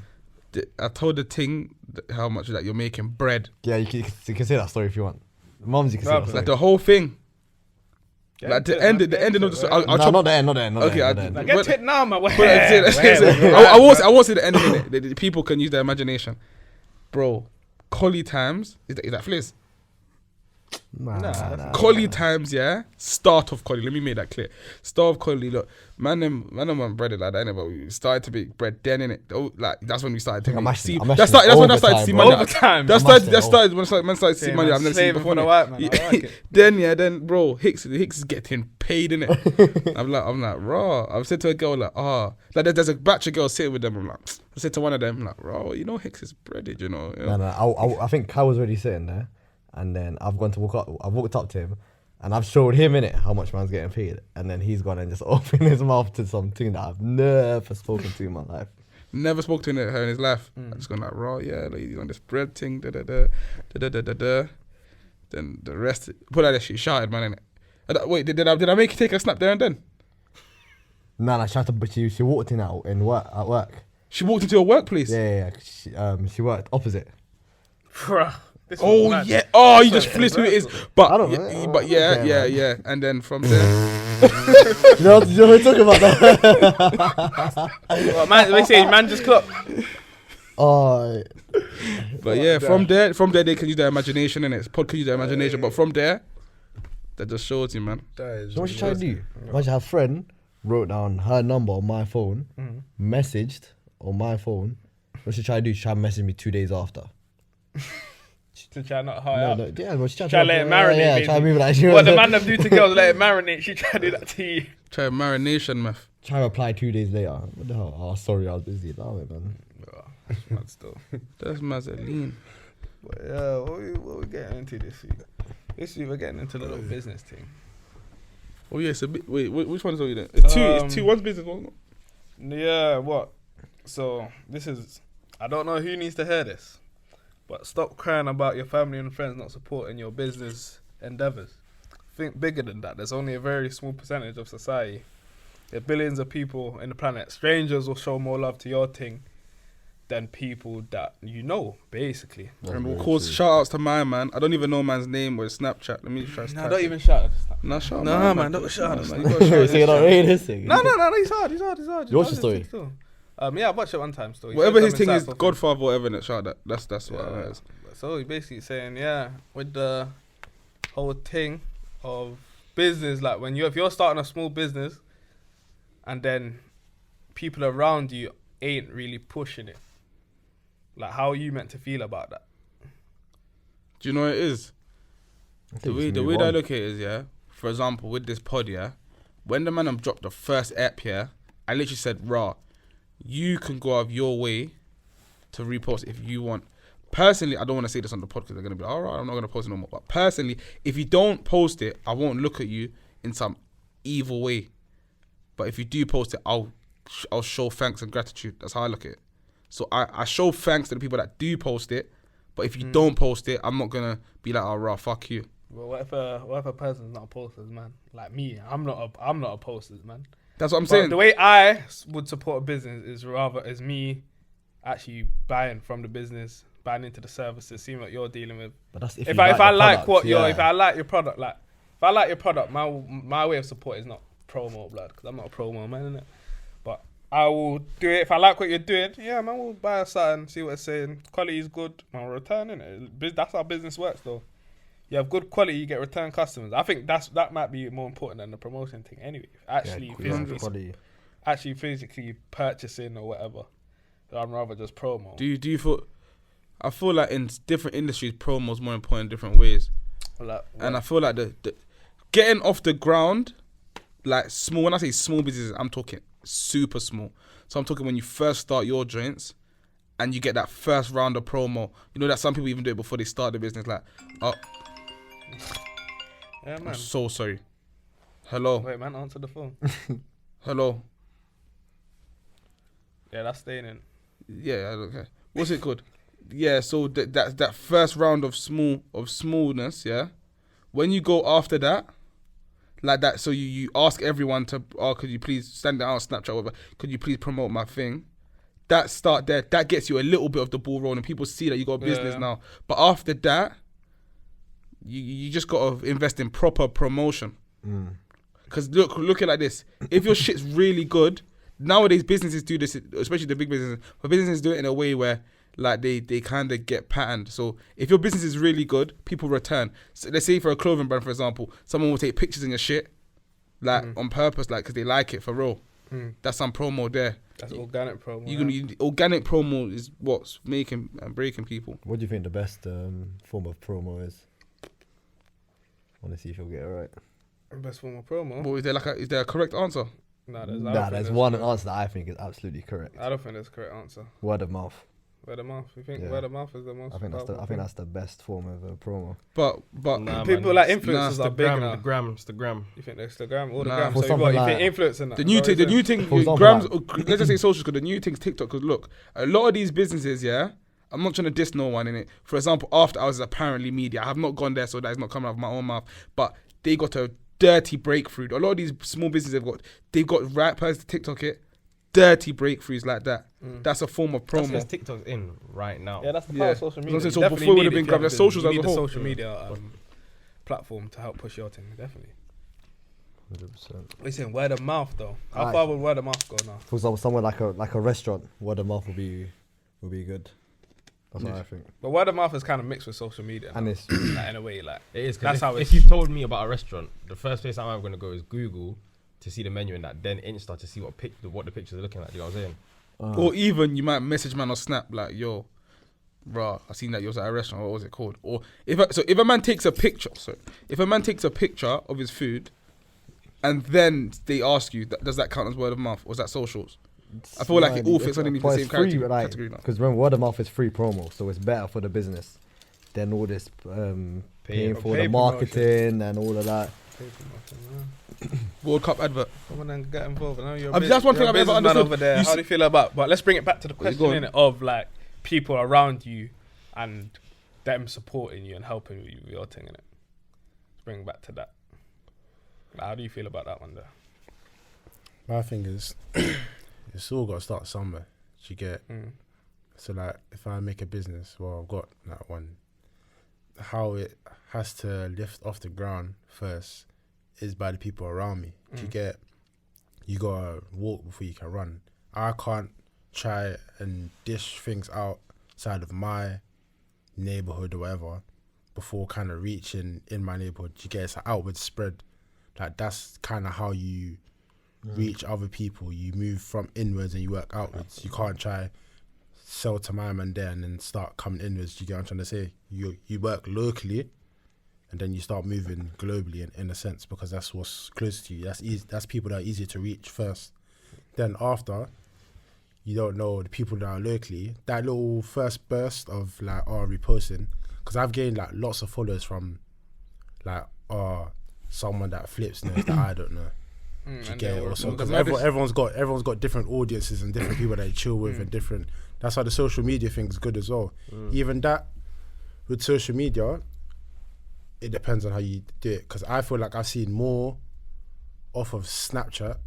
Speaker 3: I told the ting how much that you're making bread.
Speaker 5: Yeah, you can say that story if you want. Mums, you can say that
Speaker 1: Like
Speaker 5: story.
Speaker 3: Like the whole thing.
Speaker 1: Get
Speaker 3: Like
Speaker 1: into
Speaker 3: the
Speaker 1: it,
Speaker 3: ending
Speaker 1: man.
Speaker 3: of the story.
Speaker 5: No, not the end, not the end.
Speaker 3: Okay,
Speaker 1: Like, get to it now, man.
Speaker 3: But I won't say the ending in it. The people can use their imagination. Bro, collie times, is that Fliz?
Speaker 1: Nah.
Speaker 3: Collie times, yeah. Start of collie. Let me make that clear. Start of collie. Look, man, them want bread like that, innit? But we started to make bread then, innit? Oh, like that's when we started to
Speaker 5: I'm
Speaker 3: make
Speaker 5: mashing-
Speaker 3: see.
Speaker 5: I'm
Speaker 3: That's
Speaker 5: mashing
Speaker 3: when I started to see money.
Speaker 1: Overtime.
Speaker 3: That started when man started to see
Speaker 1: Yeah,
Speaker 3: money.
Speaker 1: man,
Speaker 3: I've never seen
Speaker 1: slaving
Speaker 3: before.
Speaker 1: for the
Speaker 3: innit?
Speaker 1: white man. I like it.
Speaker 3: Then bro, Hickz is getting paid, innit? I'm like, raw. I've said to a girl like there's a batch of girls sitting with them. I'm like, I said to one of them, I'm like, raw, you know Hickz is breaded, you know. Yeah.
Speaker 5: No, I think Kyle was already sitting there, and then I've walked up to him, and I've showed him in it how much man's getting paid, and then he's gone and just opened his mouth to something that I've never spoken to in my life.
Speaker 3: Never spoke to her in his life. I just gone like, raw, yeah, like, he's on this bread thing, da da da da da da da. Then the rest, put out that shit, shouted, man, innit? Wait, did I make you take a snap there and then?
Speaker 5: Nah, but she walked in at work.
Speaker 3: She walked into a workplace.
Speaker 5: Yeah. She worked opposite.
Speaker 1: Bruh. This
Speaker 3: Oh
Speaker 1: was mad.
Speaker 3: yeah. Oh, you just flipped who it is. But
Speaker 5: I don't know.
Speaker 3: But yeah,
Speaker 5: Okay,
Speaker 3: yeah,
Speaker 5: man.
Speaker 3: yeah. And then from there,
Speaker 5: you know what we're talking about that?
Speaker 1: Well, man, they say man just clock.
Speaker 5: Oh,
Speaker 3: but yeah, from there they can use their imagination, and it's pod can use their imagination. But from there, that just shows you, man.
Speaker 5: you know what you try to do? Imagine her friend wrote down her number on my phone, messaged on my phone. What she try to do? She try to message me 2 days after.
Speaker 1: To try not high up.
Speaker 5: Yeah, but she tried
Speaker 1: Try
Speaker 5: to
Speaker 1: to let it marinate.
Speaker 5: Yeah, try to move like she
Speaker 1: What
Speaker 5: was.
Speaker 1: the man them do to girls, let it marinate. She try to do that to you.
Speaker 3: Try marination, man.
Speaker 5: Try to reply 2 days later. What the hell? Oh, sorry, I was busy. Allow it, man.
Speaker 1: That's mad still.
Speaker 3: That's Mazzoline.
Speaker 1: But yeah, what we getting into this week? This week we're getting into the little business thing.
Speaker 3: Oh yeah, it's a bit. Wait, which one is all you doing? It's two. It's two. One's business. One.
Speaker 1: Yeah, what? So this is. I don't know who needs to hear this, but stop crying about your family and friends not supporting your business endeavors. Think bigger than that. There's only a very small percentage of society. There are billions of people in the planet. Strangers will show more love to your thing than people that you know, basically.
Speaker 3: And we'll call shout outs to my man. I don't even know man's name or his Snapchat. Let me try.
Speaker 1: No, don't even shout at this.
Speaker 3: Nah, shout.
Speaker 1: Nah, man, don't shout at this.
Speaker 3: You gotta shout.
Speaker 5: So you're not reading this thing?
Speaker 1: No, he's hard. He's hard.
Speaker 5: You watch the story?
Speaker 1: Yeah, I watched it one time still.
Speaker 3: Whatever his thing is, Godfather, whatever, and shout that. That's what it is.
Speaker 1: So he's basically saying, yeah, with the whole thing of business, like if you're starting a small business and then people around you ain't really pushing it, like how are you meant to feel about that?
Speaker 3: Do you know what it is? The way that I look at it is, yeah, for example, with this pod, yeah, when the man dropped the first app here, I literally said, raw, you can go out of your way to repost if you want. Personally, I don't want to say this on the pod because they're going to be, all right, I'm not going to post it no more. But personally, if you don't post it, I won't look at you in some evil way. But if you do post it, I'll show thanks and gratitude. That's how I look at it. So I show thanks to the people that do post it. But if you don't post it, I'm not going to be like, oh, raw, fuck you.
Speaker 1: Well, what if a person's not a poster, man? Like me, I'm not a poster, man.
Speaker 3: That's what I'm
Speaker 1: But
Speaker 3: saying.
Speaker 1: the way I would support a business is me actually buying from the business, buying into the services, seeing what you're dealing with.
Speaker 5: But that's
Speaker 1: If I like your product, my way of support is not promo, blood, because I'm not a promo man, innit? But I will do it if I like what you're doing. Yeah, man, we'll buy a something, see what it's saying. Quality is good, man, we'll return, innit? That's how business works, though. You have good quality, you get return customers. I think that might be more important than the promotion thing anyway. Actually physically purchasing or whatever. I'd rather just promo.
Speaker 3: Do you feel? I feel like in different industries, promo is more important in different ways.
Speaker 1: Like,
Speaker 3: And I feel like the getting off the ground, like small. When I say small businesses, I'm talking super small. So I'm talking when you first start your joints, and you get that first round of promo. You know that some people even do it before they start the business. Like, oh,
Speaker 1: yeah, man.
Speaker 3: I'm so sorry. Hello,
Speaker 1: Wait, man, answer the phone.
Speaker 3: hello.
Speaker 1: Yeah, that's staying in.
Speaker 3: Yeah, okay. What's it called? Yeah, so that first round of smallness, yeah. When you go after that, like that, so you ask everyone to, oh, could you please send it out on Snapchat, whatever. Could you please promote my thing? That start there, that gets you a little bit of the ball rolling. People see that you got a business now. But after that, you just got to invest in proper promotion. Because look at it like this. If your shit's really good, nowadays businesses do this, especially the big businesses, but businesses do it in a way where like they kind of get patterned. So if your business is really good, people return. So let's say for a clothing brand, for example, someone will take pictures in your shit, like on purpose, like because they like it for real. That's some promo there.
Speaker 1: That's organic promo.
Speaker 3: Organic promo is what's making and breaking people.
Speaker 5: What do you think the best form of promo is? I want to see if you'll get it right.
Speaker 1: Best form of promo?
Speaker 3: But is there a correct answer?
Speaker 5: There's one answer that I think is absolutely correct.
Speaker 1: I don't think there's a correct answer.
Speaker 5: Word of mouth.
Speaker 1: Word of mouth. You think
Speaker 5: Yeah.
Speaker 1: word of mouth is the most?
Speaker 5: I think that's the best form of promo.
Speaker 3: But
Speaker 4: Nah,
Speaker 1: people
Speaker 4: man.
Speaker 1: like
Speaker 4: It's
Speaker 1: influencers are big now.
Speaker 4: It's the gram.
Speaker 1: You think it's the gram? All the
Speaker 3: Nah.
Speaker 1: gram.
Speaker 5: For
Speaker 1: So
Speaker 5: something
Speaker 1: you
Speaker 5: like-
Speaker 1: think influencing that?
Speaker 3: the new thing,
Speaker 5: For example,
Speaker 3: grams.
Speaker 5: like-
Speaker 3: Let's just say socials, because the new thing's TikTok. Because look, a lot of these businesses, yeah. I'm not trying to diss no one in it. For example, After Hours is apparently media. I have not gone there, so that is not coming out of my own mouth. But they got a dirty breakthrough. A lot of these small businesses they've got right person to TikTok it. Dirty breakthroughs like that. That's a form of
Speaker 4: That's
Speaker 3: promo.
Speaker 4: because TikTok's in right now.
Speaker 1: Yeah, that's the
Speaker 3: Yeah.
Speaker 1: power of social media.
Speaker 3: So
Speaker 1: You
Speaker 3: before
Speaker 1: definitely
Speaker 3: it would
Speaker 1: need
Speaker 3: have been
Speaker 1: if you
Speaker 3: grabbed
Speaker 1: have
Speaker 3: as
Speaker 1: a
Speaker 3: socials
Speaker 1: business.
Speaker 3: as
Speaker 1: You
Speaker 3: a
Speaker 1: need
Speaker 3: whole.
Speaker 1: the social media platform to help push your thing. Definitely.
Speaker 5: 100%.
Speaker 1: We're saying word of mouth though. How
Speaker 5: Alright.
Speaker 1: far would word of mouth go now?
Speaker 5: For example, somewhere like a restaurant, word of mouth will be good. That's what I think.
Speaker 1: But word of mouth is kind of mixed with social media.
Speaker 5: And
Speaker 1: now.
Speaker 5: it's
Speaker 1: Like, in a way, like
Speaker 4: It is.
Speaker 1: That's how
Speaker 4: If
Speaker 1: it's-
Speaker 4: you told me about a restaurant, the first place I'm ever going to go is Google to see the menu and that, then Insta to see what the pictures are looking like. You know what I'm saying?
Speaker 3: Or even you might message man on Snap like, yo, bruh, I seen that you was at a restaurant. What was it called? Or if a man takes a picture, of his food, and then they ask you, does that count as word of mouth or is that socials? I feel like it all fits underneath the same category now.
Speaker 5: Because when word of mouth is free promo, so it's better for the business than all this paying for
Speaker 1: pay
Speaker 5: the marketing and all of that.
Speaker 3: World Cup advert.
Speaker 1: Come on and get involved. I know you're
Speaker 3: I mean, that's one
Speaker 1: you're
Speaker 3: thing
Speaker 1: a
Speaker 3: I've ever
Speaker 1: businessman
Speaker 3: understood.
Speaker 1: over there.
Speaker 3: You
Speaker 1: How do you feel about? But let's bring it back to the
Speaker 3: Wait,
Speaker 1: question
Speaker 3: go on.
Speaker 1: innit, of like people around you and them supporting you and helping you with your thing in it. Let's bring it back to that. Like, how do you feel about that one there?
Speaker 2: My thing is, it's all got to start somewhere. You get so like if I make a business, well, I've got that one. How it has to lift off the ground first is by the people around me. You gotta walk before you can run. I can't try and dish things outside of my neighborhood or whatever before kind of reaching in my neighborhood. It's an outward spread. Like that's kind of how you reach other people. You move from inwards and you work outwards. You can't try sell to my man there and then start coming inwards. You get what I'm trying to say? You work locally and then you start moving globally in a sense, because that's what's close to you. That's easy. That's people that are easier to reach first. Then after, you don't know the people that are locally. That little first burst of like reposting, because I've gained like lots of followers from like someone that flips knows that I don't know. You get it also, because everyone's got different audiences and different people that they chill with and different. That's why the social media thing is good as well. Even that with social media, it depends on how you do it. Because I feel like I've seen more off of Snapchat.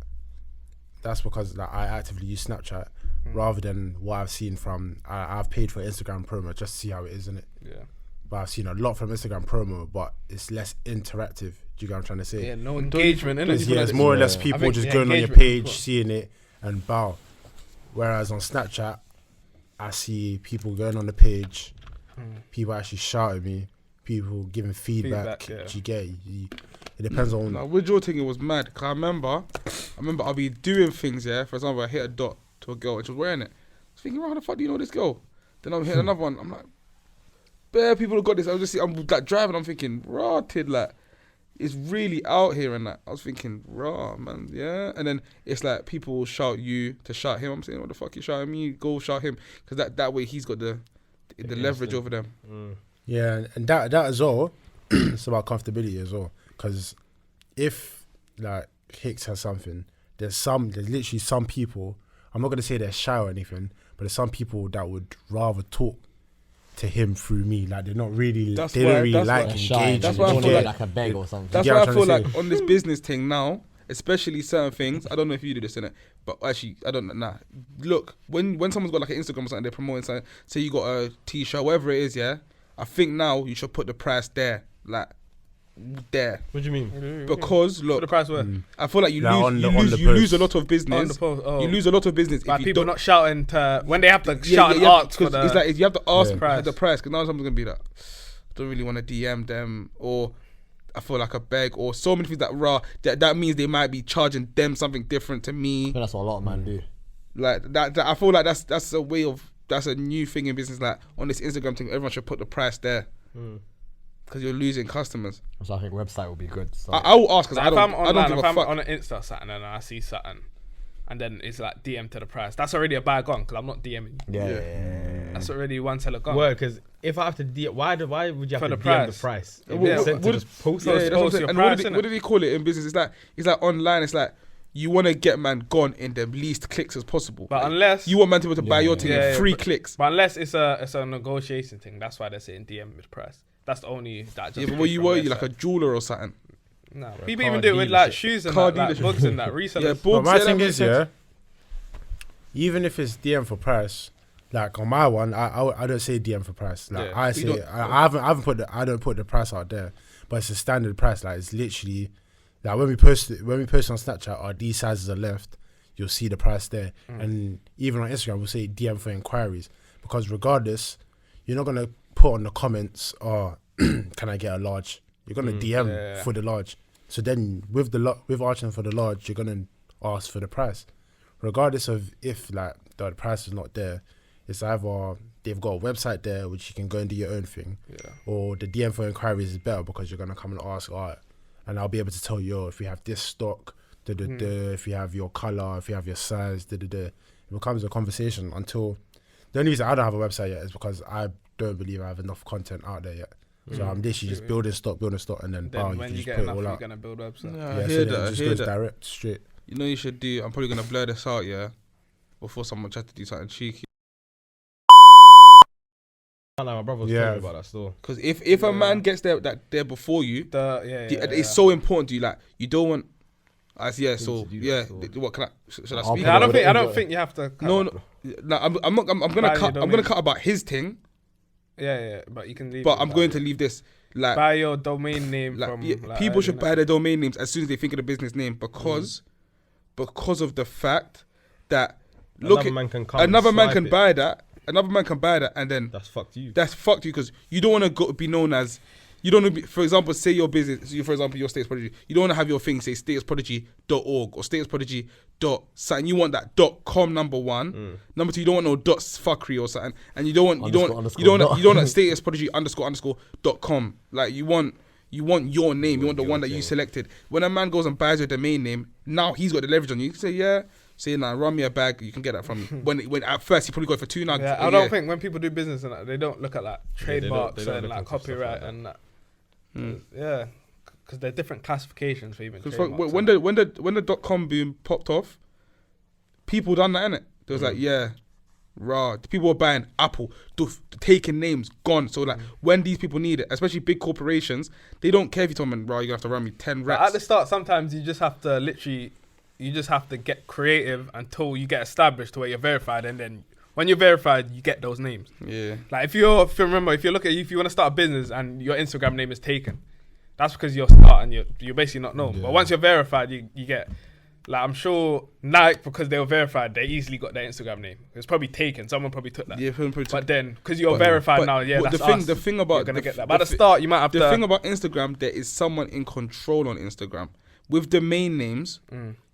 Speaker 2: That's because like I actively use Snapchat rather than what I've seen from. I've paid for Instagram promo just to see how it is, innit?
Speaker 1: Yeah.
Speaker 2: But I've seen a lot from Instagram promo, but it's less interactive. Do you get what I'm trying to say?
Speaker 1: Yeah, no engagement, innit?
Speaker 2: It's more or less
Speaker 1: I
Speaker 2: people
Speaker 1: think
Speaker 2: just
Speaker 1: the
Speaker 2: going on your
Speaker 1: engagement is
Speaker 2: page,
Speaker 1: important.
Speaker 2: seeing it and bow. Whereas on Snapchat, I see people going on the page, people actually shouting me, people giving feedback.
Speaker 1: Yeah.
Speaker 2: Do you get it? It depends on.
Speaker 3: Now, with your thing, it was mad. Cause I remember I'll be doing things, yeah. For example, I hit a dot to a girl and she was wearing it. I was thinking, how the fuck do you know this girl? Then I'm hitting another one. I'm like, bare people have got this. I'm like driving. I'm thinking, rotted, like it's really out here and that. I was thinking, raw man, yeah. And then it's like people will shout you to shout him. I'm saying, what the fuck you shouting me? Go shout him, because that way he's got the leverage over them.
Speaker 2: Yeah, and that as well. It's about comfortability as well. Because if like Hickz has something, there's literally some people. I'm not gonna say they're shy or anything, but there's some people that would rather talk to him through me. Like they don't really like engaging.
Speaker 5: That's
Speaker 3: why I feel
Speaker 5: like a beg or something.
Speaker 3: That's why I feel like on this business thing now, especially certain things. I don't know if you do this in it, but actually I don't know. Nah, look, when someone's got like an Instagram or something, they're promoting something. Say you got a T-shirt, whatever it is, yeah. I think now you should put the price there, like there.
Speaker 4: What do you mean?
Speaker 3: Because look,
Speaker 1: the price where?
Speaker 3: I feel like you
Speaker 2: Like
Speaker 3: lose a lot of business.
Speaker 1: On the post,
Speaker 3: You lose a lot of business
Speaker 1: But
Speaker 3: if you
Speaker 1: people
Speaker 3: don't.
Speaker 1: not shouting to when they have to shout and ask for the.
Speaker 3: It's like you have to ask
Speaker 1: price.
Speaker 3: the price, because now someone's gonna be like, I don't really want to DM them, or I feel like a beg, or so many things that means they might be charging them something different to me.
Speaker 5: I think that's what a lot of men do.
Speaker 3: Like that I feel like that's a way of, that's a new thing in business. Like on this Instagram thing, everyone should put the price there, because you're losing customers.
Speaker 5: So I think website will be good. So.
Speaker 3: I will ask, because
Speaker 1: Like,
Speaker 3: I don't give
Speaker 1: if
Speaker 3: a
Speaker 1: I'm
Speaker 3: fuck.
Speaker 1: on an Insta something and I see something, and then it's like DM to the price. That's already a bad gone, because I'm not DMing you.
Speaker 5: Yeah.
Speaker 1: That's already one seller gone.
Speaker 4: Word, because if I have to DM, why would you have
Speaker 1: For
Speaker 4: to
Speaker 1: the
Speaker 4: DM
Speaker 1: price.
Speaker 4: the price? It
Speaker 1: Yeah,
Speaker 4: makes sense to
Speaker 3: what-
Speaker 4: just post
Speaker 3: Yeah,
Speaker 4: it.
Speaker 3: that's what I'm
Speaker 1: post
Speaker 3: saying.
Speaker 1: your
Speaker 3: And
Speaker 1: price,
Speaker 3: what do they call it in business? It's like online. It's like you want to get man gone in the least clicks as possible.
Speaker 1: But
Speaker 3: Like,
Speaker 1: unless
Speaker 3: you want man to be able to buy your thing in 3
Speaker 1: but-
Speaker 3: clicks.
Speaker 1: But unless it's a negotiation thing, that's why they're saying DM with price. That's the only that.
Speaker 3: Yeah, but what you were, you like a jeweler or something.
Speaker 1: No,
Speaker 4: Or a
Speaker 1: people
Speaker 4: car
Speaker 1: even do it with like
Speaker 4: dealership.
Speaker 1: shoes and
Speaker 3: Car
Speaker 1: that, like
Speaker 3: dealership.
Speaker 1: books and that resellers.
Speaker 3: Yeah,
Speaker 2: But
Speaker 3: books,
Speaker 2: my
Speaker 3: yeah, that
Speaker 2: thing
Speaker 3: makes
Speaker 2: is,
Speaker 3: sense.
Speaker 2: even if it's DM for price, like on my one, I don't say DM for price. Like
Speaker 1: Yeah.
Speaker 2: I
Speaker 3: You
Speaker 2: say
Speaker 3: don't-
Speaker 2: I don't put the price out there, but it's a standard price. Like it's literally like when we post on Snapchat, these sizes are left, you'll see the price there. And even on Instagram, we'll say DM for inquiries, because regardless, you're not gonna put on the comments, can I get a large? You're gonna DM for the large. So then with asking for the large, you're gonna ask for the price, regardless of if like the price is not there. It's either they've got a website there which you can go and do your own thing, or the DM for inquiries is better, because you're gonna come and ask, and I'll be able to tell you if we have this stock, if you have your color, if you have your size, It becomes a conversation. Until the only reason I don't have a website yet is because I don't believe I have enough content out there yet. So I'm literally just building stock, and then
Speaker 1: Then
Speaker 2: you
Speaker 1: when
Speaker 2: can
Speaker 1: you
Speaker 2: just
Speaker 1: get
Speaker 2: put it
Speaker 1: enough,
Speaker 2: all
Speaker 1: you're
Speaker 2: out.
Speaker 1: gonna build website.
Speaker 3: Yeah, I
Speaker 2: Yeah,
Speaker 3: hear
Speaker 2: so
Speaker 3: that.
Speaker 2: then
Speaker 3: I
Speaker 2: it just
Speaker 3: hear
Speaker 2: goes
Speaker 3: that.
Speaker 2: direct, straight.
Speaker 3: You know you should do. I'm probably gonna blur this out, yeah, before someone tries to do something cheeky.
Speaker 4: My brother was
Speaker 2: Yeah.
Speaker 4: telling me about that store.
Speaker 3: Because if a man gets there before you, it's so important to you. Like you don't want. So
Speaker 4: Introduce
Speaker 3: yeah.
Speaker 4: the store.
Speaker 3: What can I? Should I
Speaker 5: I'll
Speaker 3: speak?
Speaker 5: put
Speaker 1: I
Speaker 5: it
Speaker 1: don't
Speaker 5: over
Speaker 1: think you have to.
Speaker 3: No. I'm not. I'm gonna
Speaker 1: Buy
Speaker 3: cut.
Speaker 1: your
Speaker 3: I'm gonna cut about his thing,
Speaker 1: Yeah, but you can leave.
Speaker 3: but
Speaker 1: it
Speaker 3: I'm
Speaker 1: like
Speaker 3: going
Speaker 1: that.
Speaker 3: to leave this. Like,
Speaker 1: buy your domain name
Speaker 3: like,
Speaker 1: from.
Speaker 3: yeah,
Speaker 1: Like,
Speaker 3: people should
Speaker 1: you
Speaker 3: buy their domain names as soon as they think of the business name, because of the fact that
Speaker 4: Another man can come.
Speaker 3: another man
Speaker 4: swipe
Speaker 3: can
Speaker 4: it.
Speaker 3: buy that. Another man can buy that, and then
Speaker 4: That's fucked you.
Speaker 3: that's fucked you, because you don't want to be known as. You don't want to be, for example, say your business. For example, your Status Prodigy. You don't want to have your thing say statusprodigy.org or statusprodigy.something. You want that .com number one. Number two, you don't want no fuckery or something, and you don't want statusprodigy__.com. Like you want your name. You want the one that you selected. When a man goes and buys your domain name, now he's got the leverage on you. You can say, yeah. Say, nah, run me a bag, you can get that from me. When at first he probably got it for $2 now.
Speaker 1: Yeah, I don't think when people do business and that, they don't look at like trademarks
Speaker 4: they don't
Speaker 1: and
Speaker 4: look
Speaker 1: like
Speaker 4: into stuff
Speaker 1: copyright
Speaker 4: like that.
Speaker 1: and that. Yeah, because there are different classifications for even.
Speaker 3: Because
Speaker 1: trademarks
Speaker 3: when the .com boom popped off, people done that, innit? There was like, yeah, raw. The people were buying Apple, taking names, gone. So like, when these people need it, especially big corporations, they don't care if you tell them, raw, you're gonna have to run me 10
Speaker 1: But
Speaker 3: reps.
Speaker 1: at the start, sometimes you just have to get creative until you get established to where you're verified, and then when you're verified, you get those names.
Speaker 3: Yeah.
Speaker 1: Like if you want to start a business and your Instagram name is taken, that's because you're starting. You're basically not known. But once you're verified, you get. Like I'm sure Nike, because they were verified, they easily got their Instagram name. It's probably taken. Someone probably took that.
Speaker 3: Yeah, probably
Speaker 1: But then, because you're verified now, that's us.
Speaker 3: The thing about
Speaker 1: You're gonna
Speaker 3: the
Speaker 1: get that.
Speaker 3: f-
Speaker 1: But at the start, you might have
Speaker 3: the
Speaker 1: to.
Speaker 3: thing about Instagram, there is someone in control on Instagram. With domain names,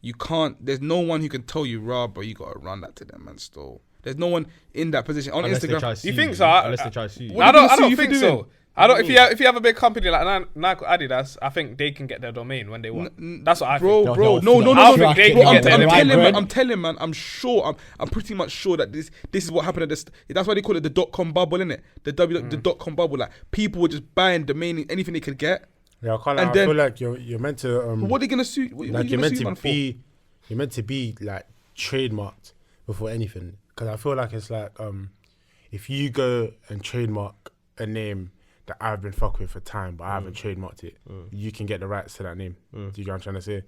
Speaker 3: you can't. There's no one who can tell you, "Rah, bro, you gotta run that to them and still." There's no one in that position on
Speaker 4: Unless they try
Speaker 3: Instagram.
Speaker 4: to sue
Speaker 1: You think
Speaker 4: you.
Speaker 1: so?
Speaker 4: Unless they try to sue you.
Speaker 3: What
Speaker 1: I
Speaker 3: are they gonna
Speaker 1: don't
Speaker 3: sue you for
Speaker 1: think
Speaker 3: doing?
Speaker 1: so. I don't. If you have a big company like Nike, Adidas, I think they can get their domain when they want. That's what I
Speaker 3: Bro,
Speaker 1: think.
Speaker 3: bro,
Speaker 5: They'll
Speaker 3: no.
Speaker 1: I think they
Speaker 3: Bro,
Speaker 1: can
Speaker 3: I'm
Speaker 1: get their domain.
Speaker 3: I'm telling, man. I'm sure. I'm pretty much sure that this is what happened at this. That's why they call it the .com bubble, innit? The .com bubble. Like people were just buying domain, anything they could get.
Speaker 2: Yeah, I can't.
Speaker 3: And
Speaker 2: I
Speaker 3: then-
Speaker 2: feel like you're meant to.
Speaker 3: What are they gonna sue? What
Speaker 2: Like
Speaker 3: are you
Speaker 2: you're
Speaker 3: gonna
Speaker 2: meant
Speaker 3: sue
Speaker 2: to
Speaker 3: man for?
Speaker 2: be. You're meant to be like trademarked before anything. Because I feel like it's like if you go and trademark a name that I've been fucking with for time, but I haven't trademarked it, you can get the rights to that name. Do you get what I'm trying to say?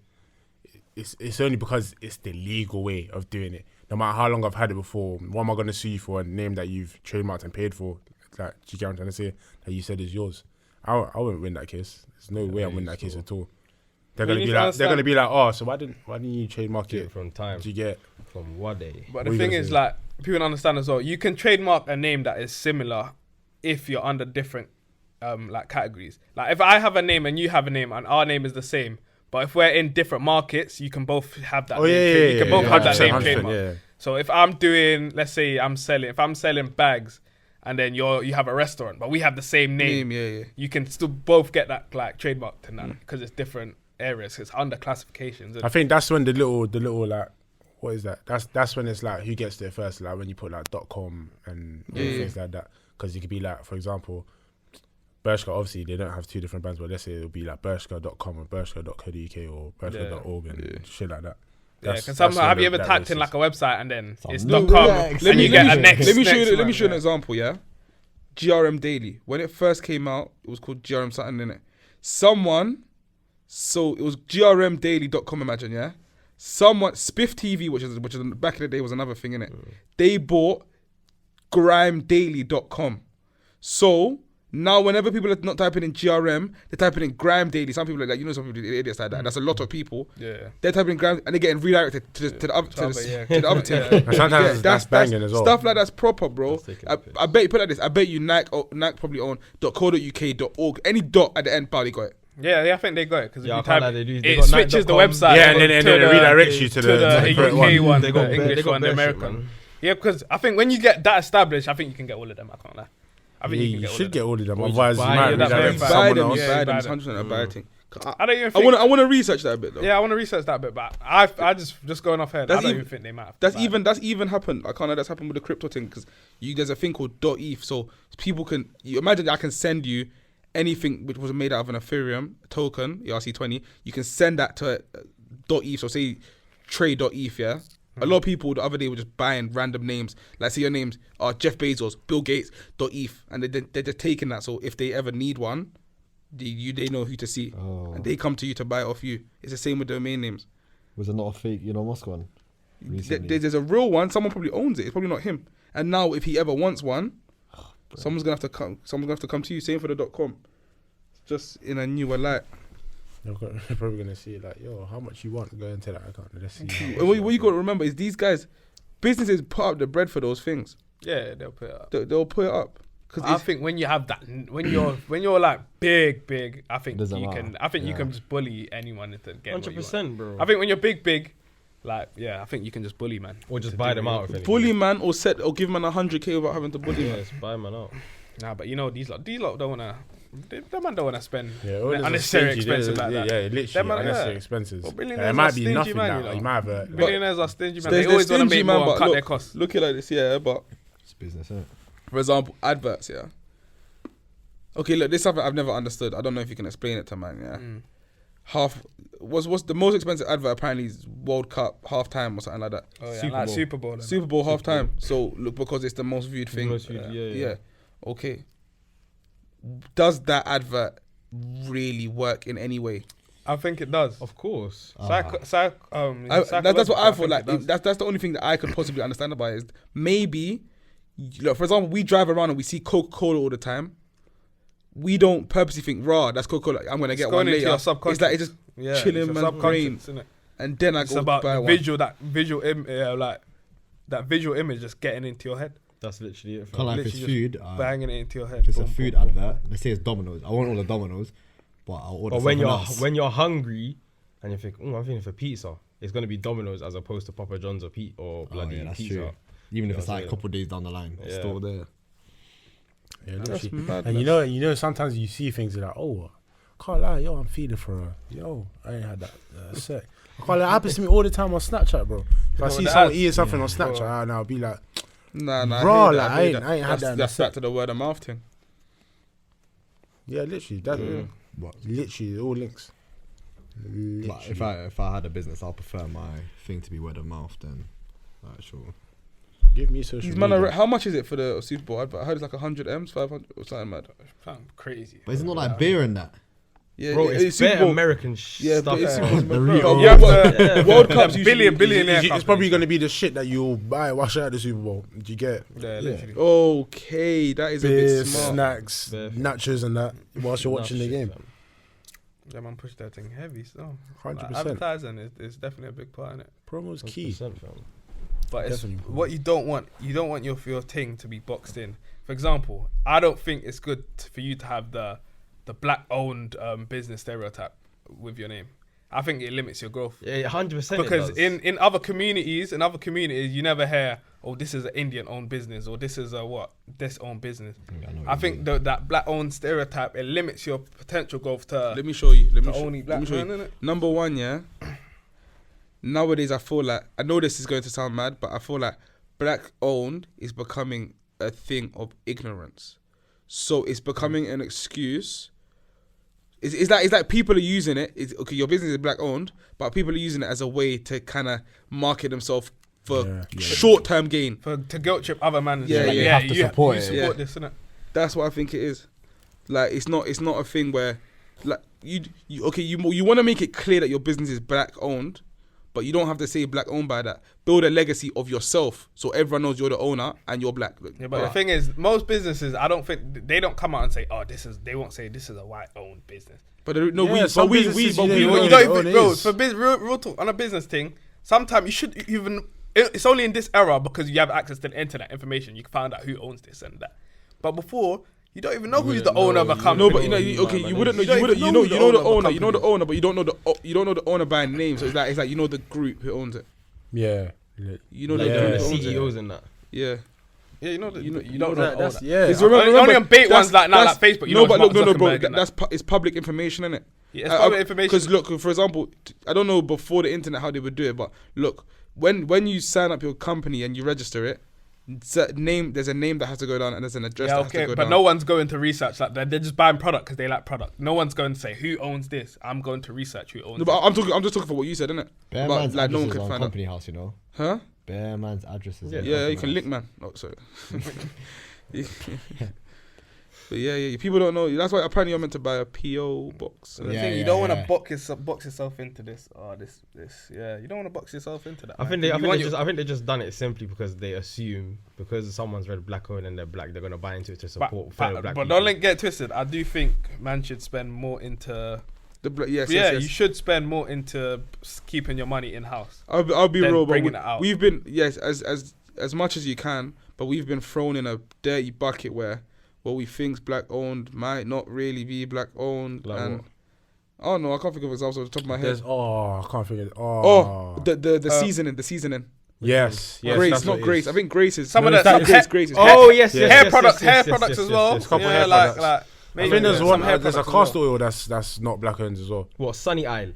Speaker 2: It's only because it's the legal way of doing it. No matter how long I've had it before, what am I going to sue you for a name that you've trademarked and paid for? Like, do you get what I'm trying to say? That you said is yours. I wouldn't win that case. There's no way I'm winning that case at all. They're
Speaker 1: We
Speaker 2: gonna
Speaker 1: need
Speaker 2: be
Speaker 1: to
Speaker 2: like,
Speaker 1: understand-
Speaker 2: oh, so why didn't you trademark
Speaker 4: Do
Speaker 2: it?
Speaker 4: it from time.
Speaker 2: Do you get?
Speaker 4: From what day?
Speaker 1: But
Speaker 2: What
Speaker 1: the
Speaker 2: you
Speaker 1: thing
Speaker 2: gonna
Speaker 1: is,
Speaker 2: say?
Speaker 1: like, people understand as well. You can trademark a name that is similar if you're under different like categories. Like if I have a name and you have a name and our name is the same, but if we're in different markets, you can both have that.
Speaker 2: Oh
Speaker 1: name
Speaker 2: yeah,
Speaker 1: trade- you can both have that
Speaker 2: 100%,
Speaker 1: name
Speaker 2: 100%,
Speaker 1: trademark.
Speaker 2: yeah.
Speaker 1: So if I'm doing, let's say I'm selling bags, and then you have a restaurant, but we have the same name.
Speaker 3: Yeah.
Speaker 1: You can still both get that like trademarked and that because it's different areas. It's under classifications.
Speaker 2: I think that's when the little like, what is that? That's when it's like who gets there first. Like when you put like .com and things like that, because you could be like, for example, Bershka. Obviously, they don't have two different brands, but let's say it'll be like Bershka.com or Bershka.co.uk or Bershka.org and shit like that.
Speaker 1: Yeah, because somehow have you ever typed in like a website and then
Speaker 5: Some
Speaker 1: it's
Speaker 5: new
Speaker 1: .com
Speaker 5: React.
Speaker 1: and you get a next?
Speaker 3: Let me show
Speaker 1: next
Speaker 3: you. Let
Speaker 1: one,
Speaker 3: me show you an
Speaker 1: yeah.
Speaker 3: example. Yeah, GRM Daily. When it first came out, it was called GRM something in it. So it was grmdaily.com. Imagine, yeah. Someone Spiff TV, which is back in the day was another thing in it. They bought grimedaily.com. So now whenever people are not typing in GRM, they're typing in Grime Daily. Some people are like, some people are idiots like that. That's a lot of people.
Speaker 1: Yeah.
Speaker 3: They're typing in Grime and they're getting redirected to the other thing.
Speaker 2: And sometimes that's banging as well.
Speaker 3: Stuff like that's proper, bro.
Speaker 4: That's taking a piss.
Speaker 3: I bet you put it like this. I bet you Nike probably own .co.uk, .org, any dot at the end probably got it.
Speaker 1: Yeah, I think they got it because
Speaker 4: Yeah, I
Speaker 1: you
Speaker 4: can't
Speaker 1: type
Speaker 4: lie, they do. They
Speaker 1: it
Speaker 4: got
Speaker 1: switches the
Speaker 4: Nike.com.
Speaker 1: website.
Speaker 2: Yeah, and then it redirects you to the
Speaker 1: UK
Speaker 2: one.
Speaker 1: one,
Speaker 4: They got
Speaker 1: the English one, the
Speaker 4: bare shit,
Speaker 1: American.
Speaker 4: man.
Speaker 1: Yeah, because I think when you get that established, I think you can get all of them. I can't lie. I think
Speaker 2: You
Speaker 1: can get all
Speaker 2: should
Speaker 1: of
Speaker 2: get
Speaker 1: them.
Speaker 2: all of them.
Speaker 4: Or you
Speaker 2: Otherwise, you
Speaker 4: buy
Speaker 2: might
Speaker 1: it, that's
Speaker 2: redirect
Speaker 1: very
Speaker 3: Buy
Speaker 2: someone
Speaker 3: them,
Speaker 2: else.
Speaker 3: you
Speaker 1: Yeah,
Speaker 3: buy them.
Speaker 1: buy
Speaker 3: It's
Speaker 1: them.
Speaker 3: 100% a bad thing.
Speaker 1: I don't even
Speaker 3: I
Speaker 1: think.
Speaker 3: want to research that a bit though.
Speaker 1: Yeah, I want to research that bit, but I just going off here. I
Speaker 3: That's
Speaker 1: don't
Speaker 3: even-
Speaker 1: even think they might. Have
Speaker 3: That's
Speaker 1: to buy it.
Speaker 3: that's even happened. I can't know that's happened with the crypto thing because there's a thing called .eth. So people can you imagine I can send you anything which was made out of an Ethereum token, ERC20. You can send that to .eth. So say trade.eth. Yeah. A lot of people the other day were just buying random names. Like say your names are Jeff Bezos, Bill Gates, .eth, and they're just taking that. So if they ever need one, they know who to see, and they come to you to buy it off you. It's the same with domain names.
Speaker 5: Was it not a fake Elon Musk one? recently?
Speaker 3: There's a real one. Someone probably owns it. It's probably not him. And now, if he ever wants one, someone's gonna have to come. Someone's gonna have to come to you. Same for the .com. Just in a newer light.
Speaker 2: They're probably gonna see like, yo, how much you want? Go into that account. Let's see.
Speaker 3: And what you got to remember is these guys, businesses put up the bread for those things.
Speaker 1: Yeah, they'll put it up.
Speaker 3: They'll put it up.
Speaker 1: I think when you have that, when you're like big, I think
Speaker 5: Doesn't
Speaker 1: you
Speaker 5: matter.
Speaker 1: can. I think you
Speaker 5: Yeah.
Speaker 1: can just bully anyone into getting what you want.
Speaker 4: 100%, bro.
Speaker 1: I think when you're big, like I think you can just bully man.
Speaker 4: Or just
Speaker 1: To
Speaker 4: buy
Speaker 1: do
Speaker 4: them
Speaker 1: what
Speaker 4: out.
Speaker 1: you
Speaker 4: If anything.
Speaker 3: bully man or give man 100k without having to bully
Speaker 4: Yeah,
Speaker 3: man.
Speaker 4: just buy man out.
Speaker 1: Nah, but these lot don't wanna. Them man don't wanna spend
Speaker 2: all this
Speaker 1: unnecessary
Speaker 2: stingy,
Speaker 1: expensive like that.
Speaker 2: Yeah, literally
Speaker 1: Them man,
Speaker 2: unnecessary
Speaker 1: yeah.
Speaker 2: expenses.
Speaker 1: Well,
Speaker 2: And
Speaker 1: billionaires
Speaker 2: it
Speaker 1: are
Speaker 2: might be
Speaker 1: stingy,
Speaker 2: nothing
Speaker 1: man,
Speaker 2: now.
Speaker 1: you know.
Speaker 2: You might have a.
Speaker 1: Billionaires are stingy man.
Speaker 3: They're
Speaker 1: They always wanna
Speaker 3: stingy,
Speaker 1: make
Speaker 3: man,
Speaker 1: more and
Speaker 3: but
Speaker 1: cut
Speaker 3: look-
Speaker 1: their costs.
Speaker 3: Look at like this, yeah, but
Speaker 5: It's business, isn't it?
Speaker 3: for example, adverts, yeah. Okay, look, this is something I've never understood. I don't know if you can explain it to man, yeah. What's the most expensive advert apparently is World Cup halftime or something like that.
Speaker 1: Oh, yeah,
Speaker 4: Super
Speaker 1: like
Speaker 4: Bowl.
Speaker 1: Super Bowl. and
Speaker 3: Super Bowl halftime. So look, because it's the most viewed thing.
Speaker 4: Most viewed, yeah.
Speaker 3: Okay. Does that advert really work in any way?
Speaker 1: I think it does.
Speaker 4: Of course.
Speaker 3: That's what I thought. Like that's the only thing that I could possibly understand about it is maybe, look, for example, we drive around and we see Coca-Cola all the time. We don't purposely think, "Raw, that's Coca-Cola. I'm gonna get one later." It's like it's just chilling in my brain, and then I
Speaker 1: It's
Speaker 3: go
Speaker 1: about
Speaker 3: buy
Speaker 1: the
Speaker 3: one.
Speaker 1: visual, that visual image just getting into your head,
Speaker 4: That's literally it.
Speaker 5: Can't lie, if it's
Speaker 1: literally
Speaker 5: food,
Speaker 1: banging it into your head.
Speaker 5: if it's a
Speaker 1: Boom,
Speaker 5: food
Speaker 1: boom, boom.
Speaker 5: advert, let's say it's Domino's. I want all the Domino's, but I'll order
Speaker 4: But when
Speaker 5: something else.
Speaker 4: you're hungry and you think, I'm feeling for pizza, it's gonna be Domino's as opposed to Papa John's or bloody
Speaker 5: yeah, that's
Speaker 4: pizza.
Speaker 5: true. Even if
Speaker 4: Yeah,
Speaker 5: it's like
Speaker 4: yeah.
Speaker 5: a couple of days down the line, it's
Speaker 4: Yeah.
Speaker 5: still there.
Speaker 2: Yeah,
Speaker 3: That's
Speaker 2: literally.
Speaker 3: mad.
Speaker 2: And you know, sometimes you see things you're like, oh, can't lie, yo, I'm feeding for her. Yo, I ain't had that set. I can't lie, it happens to me all the time on Snapchat, bro. If I
Speaker 1: know
Speaker 2: see
Speaker 1: what
Speaker 2: someone
Speaker 1: that is?
Speaker 2: eating something on Snapchat, I'll be like,
Speaker 3: Nah,
Speaker 2: Bro,
Speaker 3: I hate that,
Speaker 2: like,
Speaker 3: I hate
Speaker 2: I
Speaker 3: that.
Speaker 2: ain't had that in
Speaker 3: That's
Speaker 2: the
Speaker 3: back
Speaker 2: set.
Speaker 3: to the word of mouth thing.
Speaker 2: yeah, literally, that,
Speaker 5: But,
Speaker 2: literally, it all links.
Speaker 5: but
Speaker 2: Literally.
Speaker 5: if I had a business, I'll prefer my thing to be word of mouth than actual.
Speaker 2: Give me social
Speaker 3: These
Speaker 2: media.
Speaker 3: man, how much is it for the Super Bowl advert? I heard it's like 100 M's, 500 or something mad.
Speaker 1: Fam, crazy.
Speaker 5: But it's not like beer in that.
Speaker 3: Yeah,
Speaker 4: Bro, it's
Speaker 3: Super
Speaker 4: bare
Speaker 3: Bowl.
Speaker 4: American
Speaker 3: Yeah,
Speaker 4: stuff.
Speaker 3: but it's
Speaker 4: bro.
Speaker 3: Super Bowl.
Speaker 5: The
Speaker 3: Bro,
Speaker 5: real-
Speaker 3: yeah,
Speaker 1: Yeah.
Speaker 3: World Cups
Speaker 1: Billionaire
Speaker 2: It's probably
Speaker 1: companies.
Speaker 2: going to be the shit that you'll buy wash out the Super Bowl. Do you get
Speaker 1: Yeah, literally.
Speaker 3: Okay, that is a
Speaker 2: beer,
Speaker 3: bit smart.
Speaker 2: snacks,
Speaker 4: Beer.
Speaker 2: nachos and that whilst you're watching the
Speaker 4: Nah, shit,
Speaker 2: game?
Speaker 4: fam.
Speaker 1: Yeah, man, push that thing heavy. So
Speaker 2: 100%.
Speaker 1: advertising is definitely a big part in it.
Speaker 2: Promo's key.
Speaker 4: 100%, fam.
Speaker 1: But it's
Speaker 2: Definitely.
Speaker 1: what you don't want. You don't want your thing to be boxed in. For example, I don't think it's good for you to have the black-owned business stereotype with your name. I think it limits your growth.
Speaker 4: Yeah, 100%.
Speaker 1: Because in other communities, you never hear, oh, this is an Indian-owned business, or this is a this owned business. I think that black-owned stereotype, it limits your potential growth to
Speaker 3: Let me show you. Let me
Speaker 1: only
Speaker 3: let
Speaker 1: black
Speaker 3: me show
Speaker 1: man,
Speaker 3: you.
Speaker 1: innit?
Speaker 3: Number one, yeah. Nowadays, I feel like, I know this is going to sound mad, but I feel like black owned is becoming a thing of ignorance. So it's becoming an excuse. It's like people are using it. It's, okay, your business is black owned, but people are using it as a way to kind of market themselves for short term gain.
Speaker 1: To guilt trip other man.
Speaker 3: Yeah,
Speaker 1: Like,
Speaker 3: yeah.
Speaker 5: You have to support
Speaker 1: you
Speaker 5: it.
Speaker 1: support
Speaker 3: Yeah.
Speaker 1: this, innit?
Speaker 3: That's what I think it is. Like it's not a thing where like you want to make it clear that your business is black owned, but you don't have to say black owned by that. Build a legacy of yourself so everyone knows you're the owner and you're black.
Speaker 1: Yeah, but the thing is, most businesses, I don't think they don't come out and say, "Oh, they won't say this is a white-owned business."
Speaker 3: But no,
Speaker 2: Yeah, some businesses you don't
Speaker 1: You
Speaker 2: know
Speaker 1: don't
Speaker 2: what
Speaker 1: even,
Speaker 2: it
Speaker 1: bro.
Speaker 2: is.
Speaker 1: For real talk on a business thing, sometimes you should even. It's only in this era because you have access to the internet information. You can find out who owns this and that. But before, you don't even know who's the owner of a company.
Speaker 3: No, but you wouldn't know. You know the owner, but you don't know the owner by name. So it's like you know the group who owns it.
Speaker 2: Yeah.
Speaker 3: You know
Speaker 4: Like
Speaker 3: the
Speaker 2: Yeah.
Speaker 3: group
Speaker 4: the
Speaker 3: who owns it.
Speaker 4: CEOs and that.
Speaker 3: Yeah.
Speaker 1: Yeah, you know that. You
Speaker 3: know
Speaker 1: don't know.
Speaker 2: That's,
Speaker 1: the
Speaker 2: yeah.
Speaker 3: It's
Speaker 1: only on bait ones like now, like Facebook. You
Speaker 3: no,
Speaker 1: know,
Speaker 3: but
Speaker 1: Mark
Speaker 3: look, no, bro.
Speaker 1: Zuckerberg and that.
Speaker 3: It's public information, isn't it?
Speaker 1: Yeah, it's public information.
Speaker 3: Because look, for example, I don't know before the internet how they would do it, but look, when you sign up your company and you register it, there's a name that has to go down and there's an address
Speaker 1: Yeah,
Speaker 3: that has to
Speaker 1: okay,
Speaker 3: go
Speaker 1: but
Speaker 3: down.
Speaker 1: no one's going to research like that. They're just buying product because they like product. No one's going to say who owns this. I'm going to research who owns.
Speaker 3: No, but I'm just talking for what you said, innit?
Speaker 5: Bare
Speaker 3: But,
Speaker 5: man's
Speaker 3: like, no one
Speaker 5: addresses
Speaker 3: could
Speaker 5: on
Speaker 3: find out.
Speaker 5: company house, you know.
Speaker 3: Huh?
Speaker 5: Bare man's addresses.
Speaker 4: Yeah,
Speaker 5: on
Speaker 3: Yeah,
Speaker 5: company
Speaker 3: you can
Speaker 5: house.
Speaker 3: link, man. Oh, sorry. But yeah, people don't know. That's why apparently you're meant to buy a PO box.
Speaker 1: So the
Speaker 5: Yeah,
Speaker 1: thing, you
Speaker 5: yeah,
Speaker 1: don't want to
Speaker 5: yeah.
Speaker 1: box yourself into this. Oh, this. Yeah, you don't want to box yourself into that.
Speaker 4: I
Speaker 1: man.
Speaker 4: think
Speaker 1: You want
Speaker 4: I think they just done it simply because they assume because someone's read black owned and they're black, they're gonna buy into it to support fellow black
Speaker 1: but
Speaker 4: people.
Speaker 1: don't get it twisted. I do think man should spend more into.
Speaker 3: Yes,
Speaker 1: You should spend more into keeping your money in house.
Speaker 3: I'll be
Speaker 1: Then
Speaker 3: real, but
Speaker 1: bringing it out.
Speaker 3: we've been as much as you can, but we've been thrown in a dirty bucket where what we think's black owned might not really be black owned.
Speaker 4: Like
Speaker 3: and
Speaker 4: what?
Speaker 3: oh no, I can't think of examples off the top of my head.
Speaker 2: I can't figure it.
Speaker 3: The seasoning.
Speaker 2: Yes.
Speaker 3: Grace,
Speaker 2: that's
Speaker 3: not
Speaker 2: what it
Speaker 3: Grace.
Speaker 2: is.
Speaker 3: I think Grace is
Speaker 1: Some of
Speaker 2: it's
Speaker 1: the
Speaker 2: not
Speaker 3: Grace. Grace is
Speaker 4: Oh yes,
Speaker 2: Yeah.
Speaker 4: yes,
Speaker 1: hair
Speaker 4: yes,
Speaker 1: products,
Speaker 4: yes,
Speaker 1: hair
Speaker 4: yes,
Speaker 1: products
Speaker 4: yes,
Speaker 1: as
Speaker 4: yes,
Speaker 1: well.
Speaker 4: yes.
Speaker 2: Couple
Speaker 1: Yeah,
Speaker 2: hair
Speaker 1: like
Speaker 2: products. I
Speaker 1: maybe
Speaker 2: think there's
Speaker 1: some
Speaker 2: one.
Speaker 1: hair
Speaker 2: There's a
Speaker 1: products as
Speaker 2: castor oil that's not black owned as well.
Speaker 4: What Sunny Isle?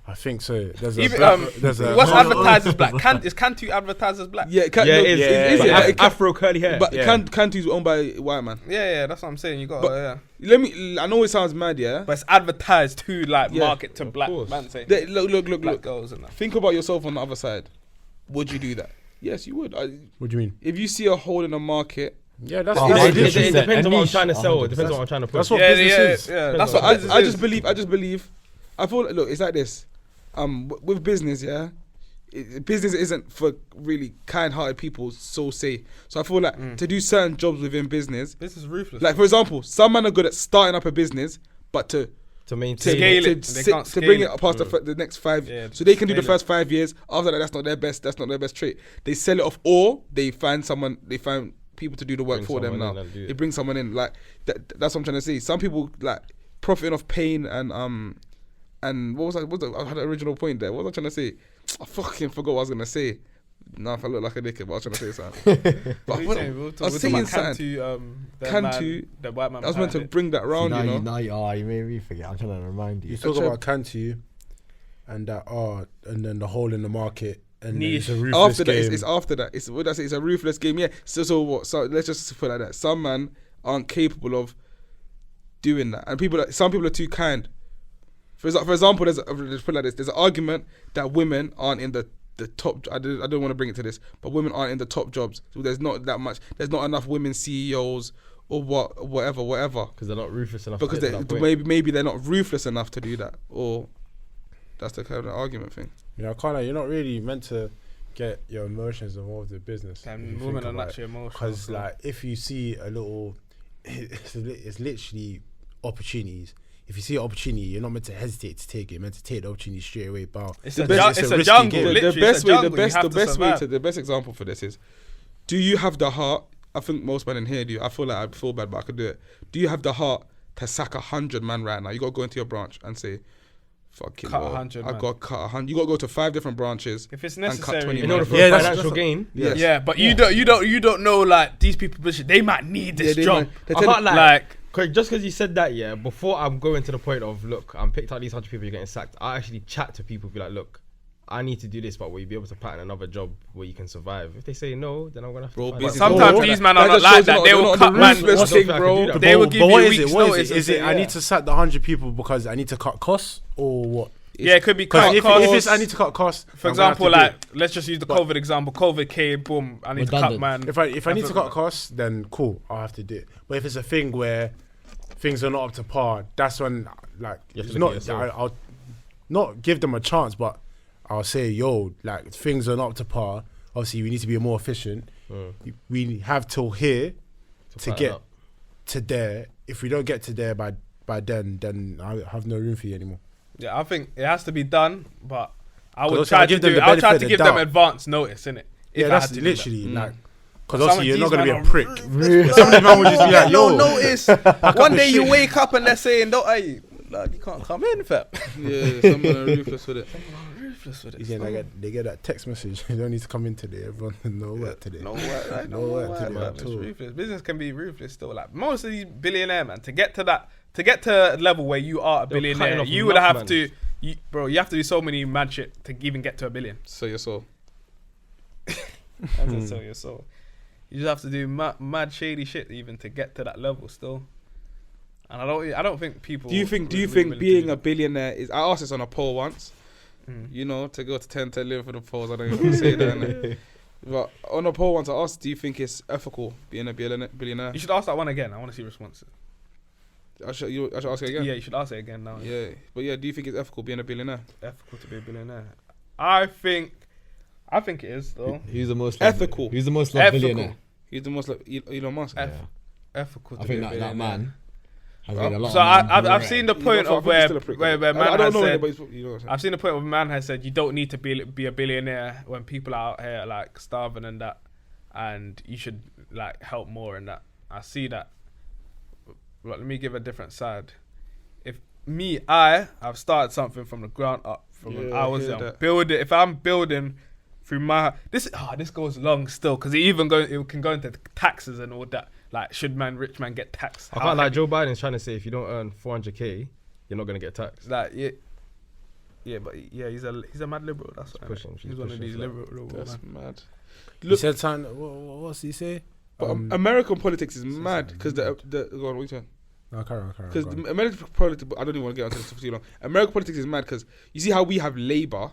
Speaker 2: I think so. There's a
Speaker 1: Even,
Speaker 2: there's a
Speaker 1: what's advertised as black? Is Cantu advertised as black?
Speaker 3: Yeah,
Speaker 4: Yeah, it is.
Speaker 2: yeah,
Speaker 4: Is
Speaker 3: yeah,
Speaker 4: it?
Speaker 3: yeah.
Speaker 4: Like Afro curly hair.
Speaker 3: but
Speaker 2: Yeah.
Speaker 3: Cantu's owned by white man.
Speaker 1: Yeah, that's what I'm saying. You got,
Speaker 3: But-
Speaker 1: yeah.
Speaker 3: I know it sounds mad, yeah.
Speaker 1: But it's advertised to like
Speaker 3: Yeah,
Speaker 1: market to black
Speaker 4: course.
Speaker 1: man say
Speaker 3: Look.
Speaker 1: black girls and that.
Speaker 3: Think about yourself on the other side. Would you do that? Yes, you would.
Speaker 2: What do you mean?
Speaker 3: If you see a hole in the market,
Speaker 2: Yeah, that's
Speaker 5: Oh,
Speaker 2: that's
Speaker 5: it-
Speaker 4: It
Speaker 2: literally-
Speaker 4: depends on what I'm trying to sell.
Speaker 5: 100%.
Speaker 4: It depends on what I'm trying to push.
Speaker 2: That's what
Speaker 1: Yeah,
Speaker 2: business is.
Speaker 1: yeah.
Speaker 4: Depends
Speaker 1: That's
Speaker 4: on
Speaker 1: what
Speaker 3: I
Speaker 1: business
Speaker 3: just
Speaker 1: is.
Speaker 3: believe. I feel look, it's like this. With business, yeah, business isn't for really kind-hearted people, so say. So I feel like to do certain jobs within business,
Speaker 1: This is ruthless.
Speaker 3: like for example, some men are good at starting up a business, but to
Speaker 4: maintain
Speaker 1: Scale
Speaker 3: to,
Speaker 1: it.
Speaker 3: to,
Speaker 1: They
Speaker 3: sit-
Speaker 1: can't
Speaker 3: to bring
Speaker 1: scale
Speaker 3: it past the next 5
Speaker 1: Yeah,
Speaker 3: so they can do the
Speaker 1: scale it.
Speaker 3: first 5 years. After that, that's not their best trait. They sell it off, or they find people to do the work
Speaker 4: Bring
Speaker 3: for them
Speaker 4: someone
Speaker 3: now.
Speaker 4: in and do it.
Speaker 3: They bring someone in, like that's what I'm trying to say. Some people like profiting off pain and what was I had an original point there. What was I trying to say? I fucking forgot what I was gonna say. Nah, if I look like a dickhead, but I was trying to say something. But
Speaker 1: What
Speaker 3: what,
Speaker 1: are you saying?
Speaker 3: I was saying something. Cantu,
Speaker 1: the white man.
Speaker 3: I was meant to bring that round,
Speaker 5: now
Speaker 3: you know.
Speaker 5: you made me forget. I'm trying to remind you.
Speaker 2: You talk about Cantu and that and then the hole in the market and then it's a ruthless
Speaker 3: After that,
Speaker 2: game.
Speaker 3: it's after that. It's what I say. It's a ruthless game. Yeah. So what? So let's just put it like that. Some man aren't capable of doing that, and some people are too kind. For example, let's put it like this. There's an argument that women aren't in the top. I don't want to bring it to this, but women aren't in the top jobs. So there's not that much. There's not enough women CEOs or whatever.
Speaker 4: Because they're not ruthless enough.
Speaker 3: Because maybe they're not ruthless enough to do that, or that's the kind of argument thing.
Speaker 2: You're not really meant to get your emotions involved in business.
Speaker 1: And women are naturally emotional.
Speaker 2: Because like if you see a little, it's literally opportunities. If you see an opportunity, you're not meant to hesitate to take it. You're meant to take the opportunity straight away. But
Speaker 1: It's a
Speaker 2: risky
Speaker 1: jungle.
Speaker 2: game.
Speaker 3: The best example for this is: do you have the heart? I think most men in here do. I feel like I feel bad, but I could do it. Do you have the heart to sack 100 man right now? You got to go into your branch and say, "Fucking
Speaker 1: cut
Speaker 3: well,
Speaker 1: 100
Speaker 3: I
Speaker 1: man."
Speaker 3: got to cut 100. You got to go to 5 different branches
Speaker 1: If it's
Speaker 3: and cut
Speaker 1: necessary,
Speaker 3: 20
Speaker 4: In
Speaker 3: man.
Speaker 4: order for
Speaker 2: Yeah,
Speaker 4: financial gain.
Speaker 3: Yes.
Speaker 1: Yeah, but you don't know like these people. They might need this
Speaker 3: they
Speaker 1: job.
Speaker 3: might-
Speaker 4: I can't lie.
Speaker 1: Like
Speaker 4: Just because you said that, yeah, before I'm going to the point of, look, I'm picked out these 100 people, you're getting sacked, I actually chat to people, be like, look, I need to do this, but will you be able to pattern another job where you can survive? If they say no, then I'm going to have to find out.
Speaker 1: sometimes these men are not like that. They will cut man.
Speaker 3: ruthless thing, bro.
Speaker 1: They will give you
Speaker 2: what
Speaker 1: a
Speaker 2: is
Speaker 1: week's
Speaker 2: it? What
Speaker 1: notice.
Speaker 2: is it? I need to sack the 100 people because I need to cut costs or what?
Speaker 1: Yeah, it could be
Speaker 2: Because
Speaker 1: cut
Speaker 2: if
Speaker 1: costs.
Speaker 2: it's I need to cut costs,
Speaker 1: For
Speaker 2: I'm gonna have
Speaker 1: example,
Speaker 2: to do
Speaker 1: like
Speaker 2: it.
Speaker 1: let's just use the COVID example. COVID came, boom. I need to cut
Speaker 5: Redundant.
Speaker 1: man.
Speaker 2: If I need to cut costs, then cool, I'll have to do it. But if it's a thing where things are not up to par, that's when like
Speaker 4: You have
Speaker 2: it's
Speaker 4: to look
Speaker 2: not.
Speaker 4: at yourself.
Speaker 2: I'll not give them a chance, but I'll say, yo, like things are not up to par. Obviously, we need to be more efficient. We have till here to
Speaker 4: pattern
Speaker 2: get
Speaker 4: up.
Speaker 2: to there. If we don't get to there by then I have no room for you anymore.
Speaker 1: Yeah, I think it has to be done, but I would
Speaker 2: also
Speaker 1: try
Speaker 2: I
Speaker 1: to
Speaker 2: give them
Speaker 1: do.
Speaker 2: the
Speaker 1: I'll try
Speaker 2: benefit
Speaker 1: to
Speaker 2: of
Speaker 1: give
Speaker 2: the
Speaker 1: them
Speaker 2: doubt.
Speaker 1: advance notice, innit?
Speaker 2: Yeah,
Speaker 1: If I
Speaker 2: that's
Speaker 1: had to do that.
Speaker 2: literally like. Because
Speaker 1: Some
Speaker 2: obviously
Speaker 1: of
Speaker 2: you're not
Speaker 1: these
Speaker 2: gonna be a
Speaker 1: man
Speaker 2: prick.
Speaker 1: are
Speaker 2: Some of these man will just be like, yo,
Speaker 1: no notice. One day you wake up and they're saying, "No, hey, lad, you can't come in, fam."
Speaker 3: Yeah, someone are ruthless with it.
Speaker 1: Ruthless with it.
Speaker 2: Yeah, they get that text message. You don't need to come in today. Everyone, no work today.
Speaker 1: No work, right?
Speaker 2: No work today
Speaker 1: man.
Speaker 2: at
Speaker 1: It's
Speaker 2: all.
Speaker 1: ruthless. Business can be ruthless still. Like most of these billionaire man, to get to a level where you are a
Speaker 4: They're cutting
Speaker 1: billionaire,
Speaker 4: off
Speaker 1: you would
Speaker 4: enough,
Speaker 1: have to, you have to do so many mad shit to even get to a billion.
Speaker 3: So your soul.
Speaker 1: As in sell your soul. You just have to do mad shady shit even to get to that level still. And I don't think people.
Speaker 3: Do you think being a billionaire is? I asked this on a poll once. You know, to go to 10 to live for the polls. I don't even say that. Innit? But on a poll once, I asked, do you think it's ethical being a billionaire?
Speaker 1: You should ask that one again. I want to see responses.
Speaker 3: I should ask it again.
Speaker 1: Yeah, you should ask it again now.
Speaker 3: Yeah, but yeah, do you think it's ethical being a billionaire?
Speaker 1: Ethical to be a billionaire. I think it is though.
Speaker 5: Who's the most
Speaker 3: Ethical.
Speaker 5: Who's the most loved
Speaker 1: Ethical.
Speaker 5: billionaire?
Speaker 3: He's the most like Elon Musk.
Speaker 1: Ethical to
Speaker 5: I
Speaker 1: be
Speaker 5: think
Speaker 1: a
Speaker 5: that
Speaker 1: billionaire.
Speaker 5: man has made a lot
Speaker 1: So
Speaker 5: of
Speaker 1: I've seen the point of where man
Speaker 3: I don't
Speaker 1: has
Speaker 3: know
Speaker 1: said,
Speaker 3: him, but you know what I'm saying.
Speaker 1: I've seen the point where man has said you don't need to be a billionaire when people are out here like starving and that, and you should like help more and that. I see that. But let me give a different side. I've started something from the ground up from when I was
Speaker 3: hear
Speaker 1: young.
Speaker 3: that.
Speaker 1: Build it. If I'm building through my this goes long still because it can go into taxes and all that. Like should rich man get taxed?
Speaker 4: I can't like Joe Biden's trying to say if you don't earn 400k, you're not gonna get taxed.
Speaker 1: Like yeah, but yeah, he's a mad liberal. That's why
Speaker 4: pushing,
Speaker 1: he's one of these liberal
Speaker 3: That's
Speaker 1: man.
Speaker 3: mad.
Speaker 2: He said something. What's he say?
Speaker 3: But American politics is mad because the go on, what you saying?
Speaker 2: No, carry on.
Speaker 3: Because American politics, I don't even want to get onto this for too long. American politics is mad because you see how we have Labour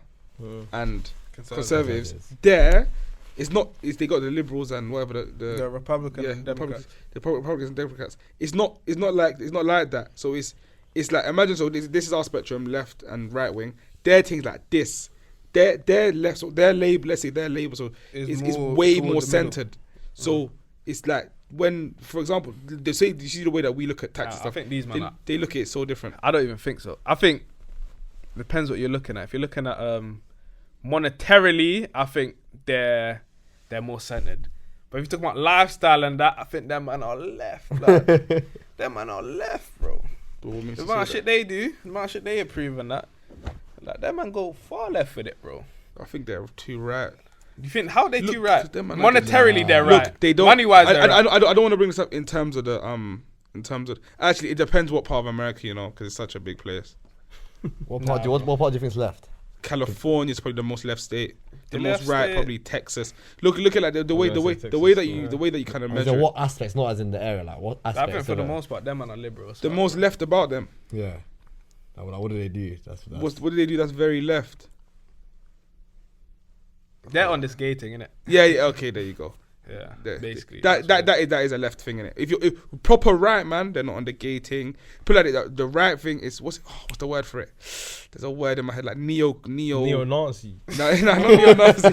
Speaker 3: and Conservatives. There, it's not. They got the Liberals and whatever
Speaker 1: The Republican,
Speaker 3: yeah,
Speaker 1: Democrats.
Speaker 3: the Republicans and Democrats. It's not like that. So it's like imagine. So this is our spectrum, left and right wing. They're things like this. They're left. So their Labour. Let's say their Labour. So it's way more centered. So it's like. When, for example, they say, you see the way that we look at tax and
Speaker 1: I
Speaker 3: stuff.
Speaker 1: think these men
Speaker 3: they look at it so different.
Speaker 1: I don't even think so. I think depends what you're looking at. If you're looking at monetarily, I think they're more centered. But if you're talking about lifestyle and that, I think them man are left. Like, them man are left, bro. The amount of shit they do, the amount of shit they approve and that. Like, them man go far left with it, bro.
Speaker 3: I think they're too right.
Speaker 1: You think how they
Speaker 3: Look,
Speaker 1: do right?
Speaker 3: them man are
Speaker 1: Monetarily, they're
Speaker 3: Look,
Speaker 1: right.
Speaker 3: they don't.
Speaker 1: Money wise,
Speaker 3: I don't want to bring this up in terms of the Actually, it depends what part of America, because it's such a big place.
Speaker 5: What part do you think's left?
Speaker 3: California is probably the most left state. The
Speaker 1: The
Speaker 3: most
Speaker 1: left
Speaker 3: right,
Speaker 1: state.
Speaker 3: probably Texas. Look at like the way that you kind of
Speaker 5: So
Speaker 3: measure.
Speaker 5: what aspects? Not as in the area, like what
Speaker 1: I
Speaker 5: aspects?
Speaker 1: think for the
Speaker 5: of it?
Speaker 1: most part, them man are liberals.
Speaker 3: The most left about them.
Speaker 5: Yeah. What do they do? That's
Speaker 3: What do they do? That's very left.
Speaker 1: They're on this gay thing, innit?
Speaker 3: Yeah. Okay. There you go.
Speaker 1: Yeah,
Speaker 3: There-
Speaker 1: basically.
Speaker 3: that is a left thing, innit? If proper right, man, they're not on the gay thing. Put like the right thing is what's the word for it? There's a word in my head like
Speaker 4: Neo-Nazi.
Speaker 3: No, not neo-Nazi.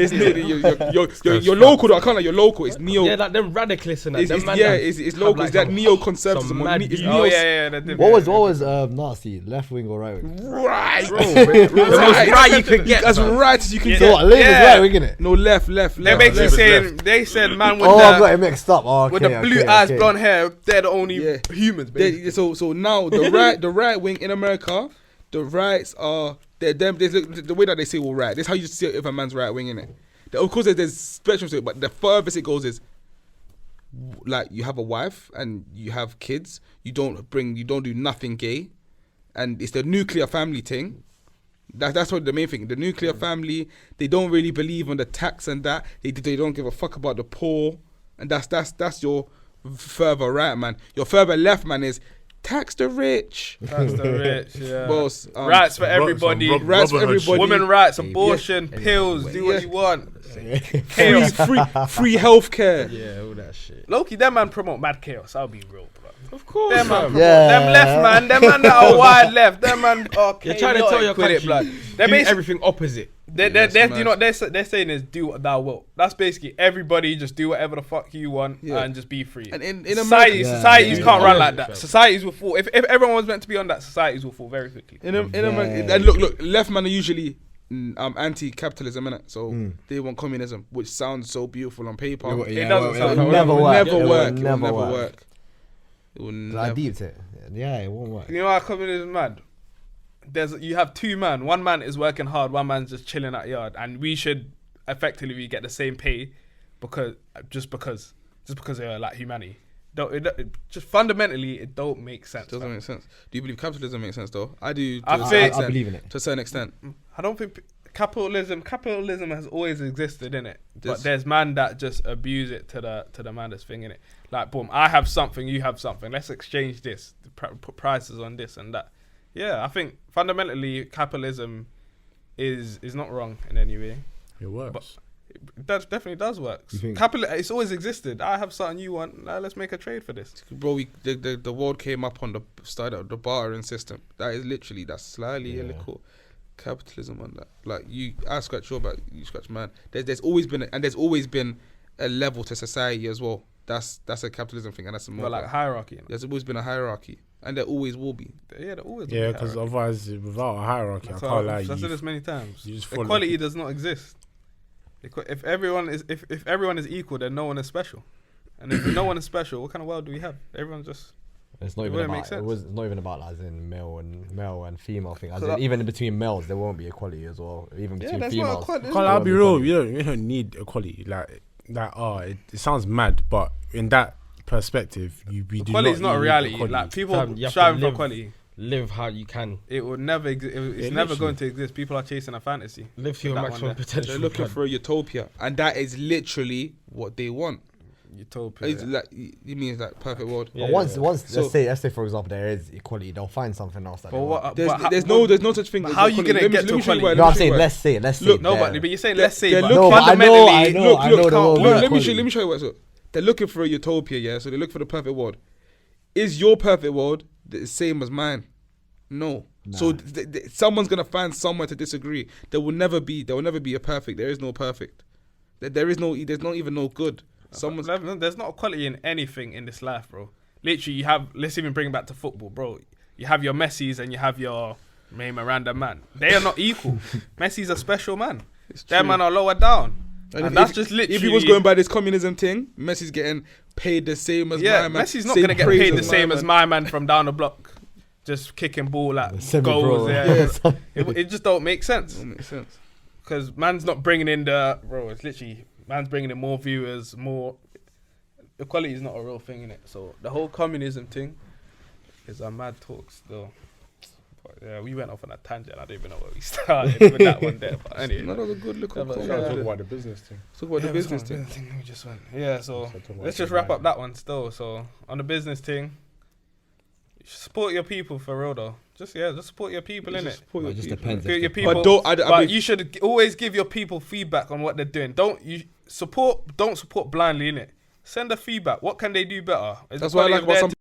Speaker 3: It's you're local though. I can't like you're local. It's neo.
Speaker 4: Yeah, like them radicalists and that.
Speaker 3: It's local.
Speaker 4: like
Speaker 3: It's that
Speaker 4: some
Speaker 3: neo-conservatism.
Speaker 4: mad
Speaker 3: It's
Speaker 4: views.
Speaker 1: Oh
Speaker 3: neo.
Speaker 1: yeah.
Speaker 5: What was Nazi? Left wing or right wing?
Speaker 3: Right,
Speaker 1: Bro,
Speaker 3: the most
Speaker 1: right you could get,
Speaker 3: As
Speaker 1: bro.
Speaker 3: right as you can
Speaker 1: Yeah.
Speaker 5: So
Speaker 3: get.
Speaker 5: what? Left is
Speaker 1: Yeah.
Speaker 5: right wing, innit?
Speaker 3: No, left.
Speaker 1: They're basically
Speaker 3: left.
Speaker 1: saying they said man with
Speaker 5: Oh, I've got
Speaker 1: the
Speaker 5: it mixed up. Oh, okay,
Speaker 1: with the blue
Speaker 5: okay,
Speaker 1: eyes,
Speaker 5: okay.
Speaker 1: blonde hair, they're the only
Speaker 3: Yeah.
Speaker 1: humans. Basically.
Speaker 3: So now the right wing in America, the rights are they're them. The way that they say right. This is how you see it if a man's right wing, innit? Of course, there's spectrum to it, but the furthest it goes is like you have a wife and you have kids. You don't do nothing gay, and it's the nuclear family thing. That's what the main thing. The nuclear family. They don't really believe on the tax and that. They don't give a fuck about the poor, and that's your further right, man. Your further left, man, is tax the rich.
Speaker 1: That's the rich, yeah.
Speaker 3: Boss,
Speaker 1: Rights for everybody.
Speaker 3: rights for everybody.
Speaker 1: Women rights, abortion, pills, do what
Speaker 3: Yeah.
Speaker 1: you want.
Speaker 3: free healthcare.
Speaker 4: Yeah, all that shit.
Speaker 1: Loki, them man promote mad chaos. I'll be real, bro.
Speaker 4: Of course.
Speaker 1: Them man promote,
Speaker 5: Yeah.
Speaker 1: them left man, them man that are wide left, them man are
Speaker 4: You're trying to tell your
Speaker 1: chaotic with
Speaker 4: country,
Speaker 1: it, blood. They're
Speaker 4: do
Speaker 1: basically,
Speaker 4: everything opposite.
Speaker 1: they're saying is do what thou wilt. That's basically everybody just do whatever the fuck you want
Speaker 3: Yeah.
Speaker 1: and just be free.
Speaker 3: And in
Speaker 1: societies
Speaker 3: America,
Speaker 1: can't
Speaker 5: Yeah.
Speaker 1: run like that. Societies will fall. If everyone was meant to be on that, societies will fall very quickly.
Speaker 3: in America, and look, left man are usually anti-capitalism, innit? So they want communism, which sounds so beautiful on paper.
Speaker 1: It doesn't sound-
Speaker 5: It will never work.
Speaker 3: Never
Speaker 5: It will
Speaker 3: work. It will
Speaker 5: never
Speaker 3: never
Speaker 5: work.
Speaker 3: work. It will
Speaker 5: I
Speaker 3: never.
Speaker 5: deeped it. Yeah, it won't work.
Speaker 1: You know how communism is mad? You have two men. One man is working hard. One man's just chilling at yard, and we should effectively get the same pay because they're like humanity. Just fundamentally, it don't make sense.
Speaker 3: Doesn't
Speaker 1: man.
Speaker 3: make sense. Do you believe capitalism makes sense though? I do. To
Speaker 1: I
Speaker 3: a certain
Speaker 1: think-
Speaker 3: extent.
Speaker 5: I believe in it.
Speaker 3: To a certain extent.
Speaker 1: I don't think capitalism has always existed in it, but
Speaker 3: Just-
Speaker 1: there's man that just abuse it to the man that's thing in it. Like boom, I have something, you have something. Let's exchange this. Put prices on this and that. Yeah, I think fundamentally capitalism is not wrong in any way.
Speaker 2: It works.
Speaker 1: That definitely does work.
Speaker 5: You think-
Speaker 1: It's always existed. I have something you want. Now let's make a trade for this.
Speaker 3: Bro, the world came up on the start of the bartering system. That's slightly illegal. Capitalism on that. Like I scratch your back, you scratch mine. There's always been a level to society as well. That's a capitalism thing, and that's a more
Speaker 1: But like hierarchy.
Speaker 3: there's always been a hierarchy, and there always will be.
Speaker 1: Yeah, there always will
Speaker 2: Yeah,
Speaker 1: be
Speaker 2: because
Speaker 1: hierarchy.
Speaker 2: otherwise, without a hierarchy,
Speaker 1: That's
Speaker 2: I can't lie.
Speaker 1: I've said this many times.
Speaker 2: you just follow.
Speaker 1: Equality does not exist. If everyone is equal, then no one is special. And if no one is special, what kind of world do we have? Everyone's just
Speaker 5: It's not
Speaker 1: It
Speaker 5: even
Speaker 1: wouldn't make
Speaker 5: about.
Speaker 1: sense.
Speaker 5: It's not even about as in male and female thing. As
Speaker 1: So
Speaker 5: in,
Speaker 1: that-
Speaker 5: even between males, there won't be equality as well. Even between
Speaker 1: there's
Speaker 5: females.
Speaker 1: not equality.
Speaker 2: Can't lie, I'll be real. You don't need equality. It sounds mad, but in that perspective, we do
Speaker 1: Equality is not a
Speaker 2: need
Speaker 1: reality.
Speaker 2: equality.
Speaker 1: Like people
Speaker 4: Fam, you have to
Speaker 1: striving for
Speaker 4: live-
Speaker 1: equality,
Speaker 4: Live how you can.
Speaker 1: it will never. It's
Speaker 2: Yeah,
Speaker 1: never
Speaker 2: literally.
Speaker 1: going to exist. People are chasing a fantasy.
Speaker 4: Live to your
Speaker 1: That one
Speaker 4: maximum
Speaker 1: there.
Speaker 4: potential.
Speaker 3: They're looking
Speaker 4: blood.
Speaker 3: for a utopia, and that is literally what they want.
Speaker 1: Utopia.
Speaker 3: It's like you mean it's like perfect world.
Speaker 5: But once
Speaker 3: So-
Speaker 5: let's say for example there is equality, they'll find something else that
Speaker 1: But
Speaker 5: they
Speaker 1: what?
Speaker 5: want.
Speaker 3: There's no such thing.
Speaker 1: but
Speaker 3: as
Speaker 1: how you
Speaker 3: equality.
Speaker 1: gonna
Speaker 3: Let me-
Speaker 1: get
Speaker 3: let
Speaker 1: to
Speaker 3: me show you
Speaker 1: equality?
Speaker 3: why,
Speaker 5: No,
Speaker 3: let
Speaker 5: I'm
Speaker 3: me show
Speaker 5: saying
Speaker 3: you why.
Speaker 5: let's say.
Speaker 3: Look,
Speaker 1: No,
Speaker 5: there.
Speaker 1: but you're saying let's say.
Speaker 3: they're
Speaker 1: But
Speaker 3: looking-
Speaker 5: No, but I know,
Speaker 1: fundamentally,
Speaker 5: I know, I know the whole
Speaker 1: come
Speaker 3: Look,
Speaker 1: on.
Speaker 3: let me
Speaker 5: equality.
Speaker 3: show you what. So they're looking for a utopia, yeah. So they look for the perfect world. Is your perfect world the same as mine? No. So someone's gonna find somewhere to disagree. There will never be a perfect. There is no perfect. There's not even no good.
Speaker 1: There's not equality in anything in this life, bro. Literally, you have. Let's even bring it back to football, bro. You have your Messis and you have your Miranda man. They are not equal. Messi's a special man. Their man are lower down. And that's just literally.
Speaker 3: If he was going by this communism thing, Messi's getting paid the same as my man.
Speaker 1: Messi's not
Speaker 3: same
Speaker 1: gonna get
Speaker 3: praise
Speaker 1: paid the
Speaker 3: my
Speaker 1: same as
Speaker 3: man.
Speaker 1: my man from down the block, just kicking ball at
Speaker 5: Semi-pro.
Speaker 1: goals. Yeah. It just don't make sense.
Speaker 3: That makes sense.
Speaker 1: because man's not bringing in it's literally man's bringing in more viewers, more. Equality is not a real thing, innit? So the whole communism thing is a mad talk still. But yeah, we went off on a tangent. I don't even know where we started with that one there. But anyway,
Speaker 3: That was a good little
Speaker 1: Yeah, but-
Speaker 3: talk.
Speaker 1: yeah.
Speaker 2: Talk about the business thing.
Speaker 3: Talk about the
Speaker 1: Yeah,
Speaker 3: business
Speaker 1: that's
Speaker 3: thing.
Speaker 1: one thing we just went. Yeah, so
Speaker 2: So talk about
Speaker 1: let's just
Speaker 2: the
Speaker 1: wrap
Speaker 2: mind.
Speaker 1: up that one still. So on the business thing, support your people for real though. Just support your people, innit?
Speaker 3: Support
Speaker 5: Well,
Speaker 3: your
Speaker 5: it just
Speaker 3: people.
Speaker 5: depends.
Speaker 1: Your
Speaker 5: if the
Speaker 1: people,
Speaker 3: But
Speaker 5: pod-
Speaker 3: don't.
Speaker 1: you should always give your people feedback on what they're doing. Don't support blindly, innit? Send a feedback. What can they do better? Is
Speaker 3: That's
Speaker 1: the
Speaker 3: what I
Speaker 1: quality
Speaker 3: like
Speaker 1: of
Speaker 3: about
Speaker 1: their
Speaker 3: some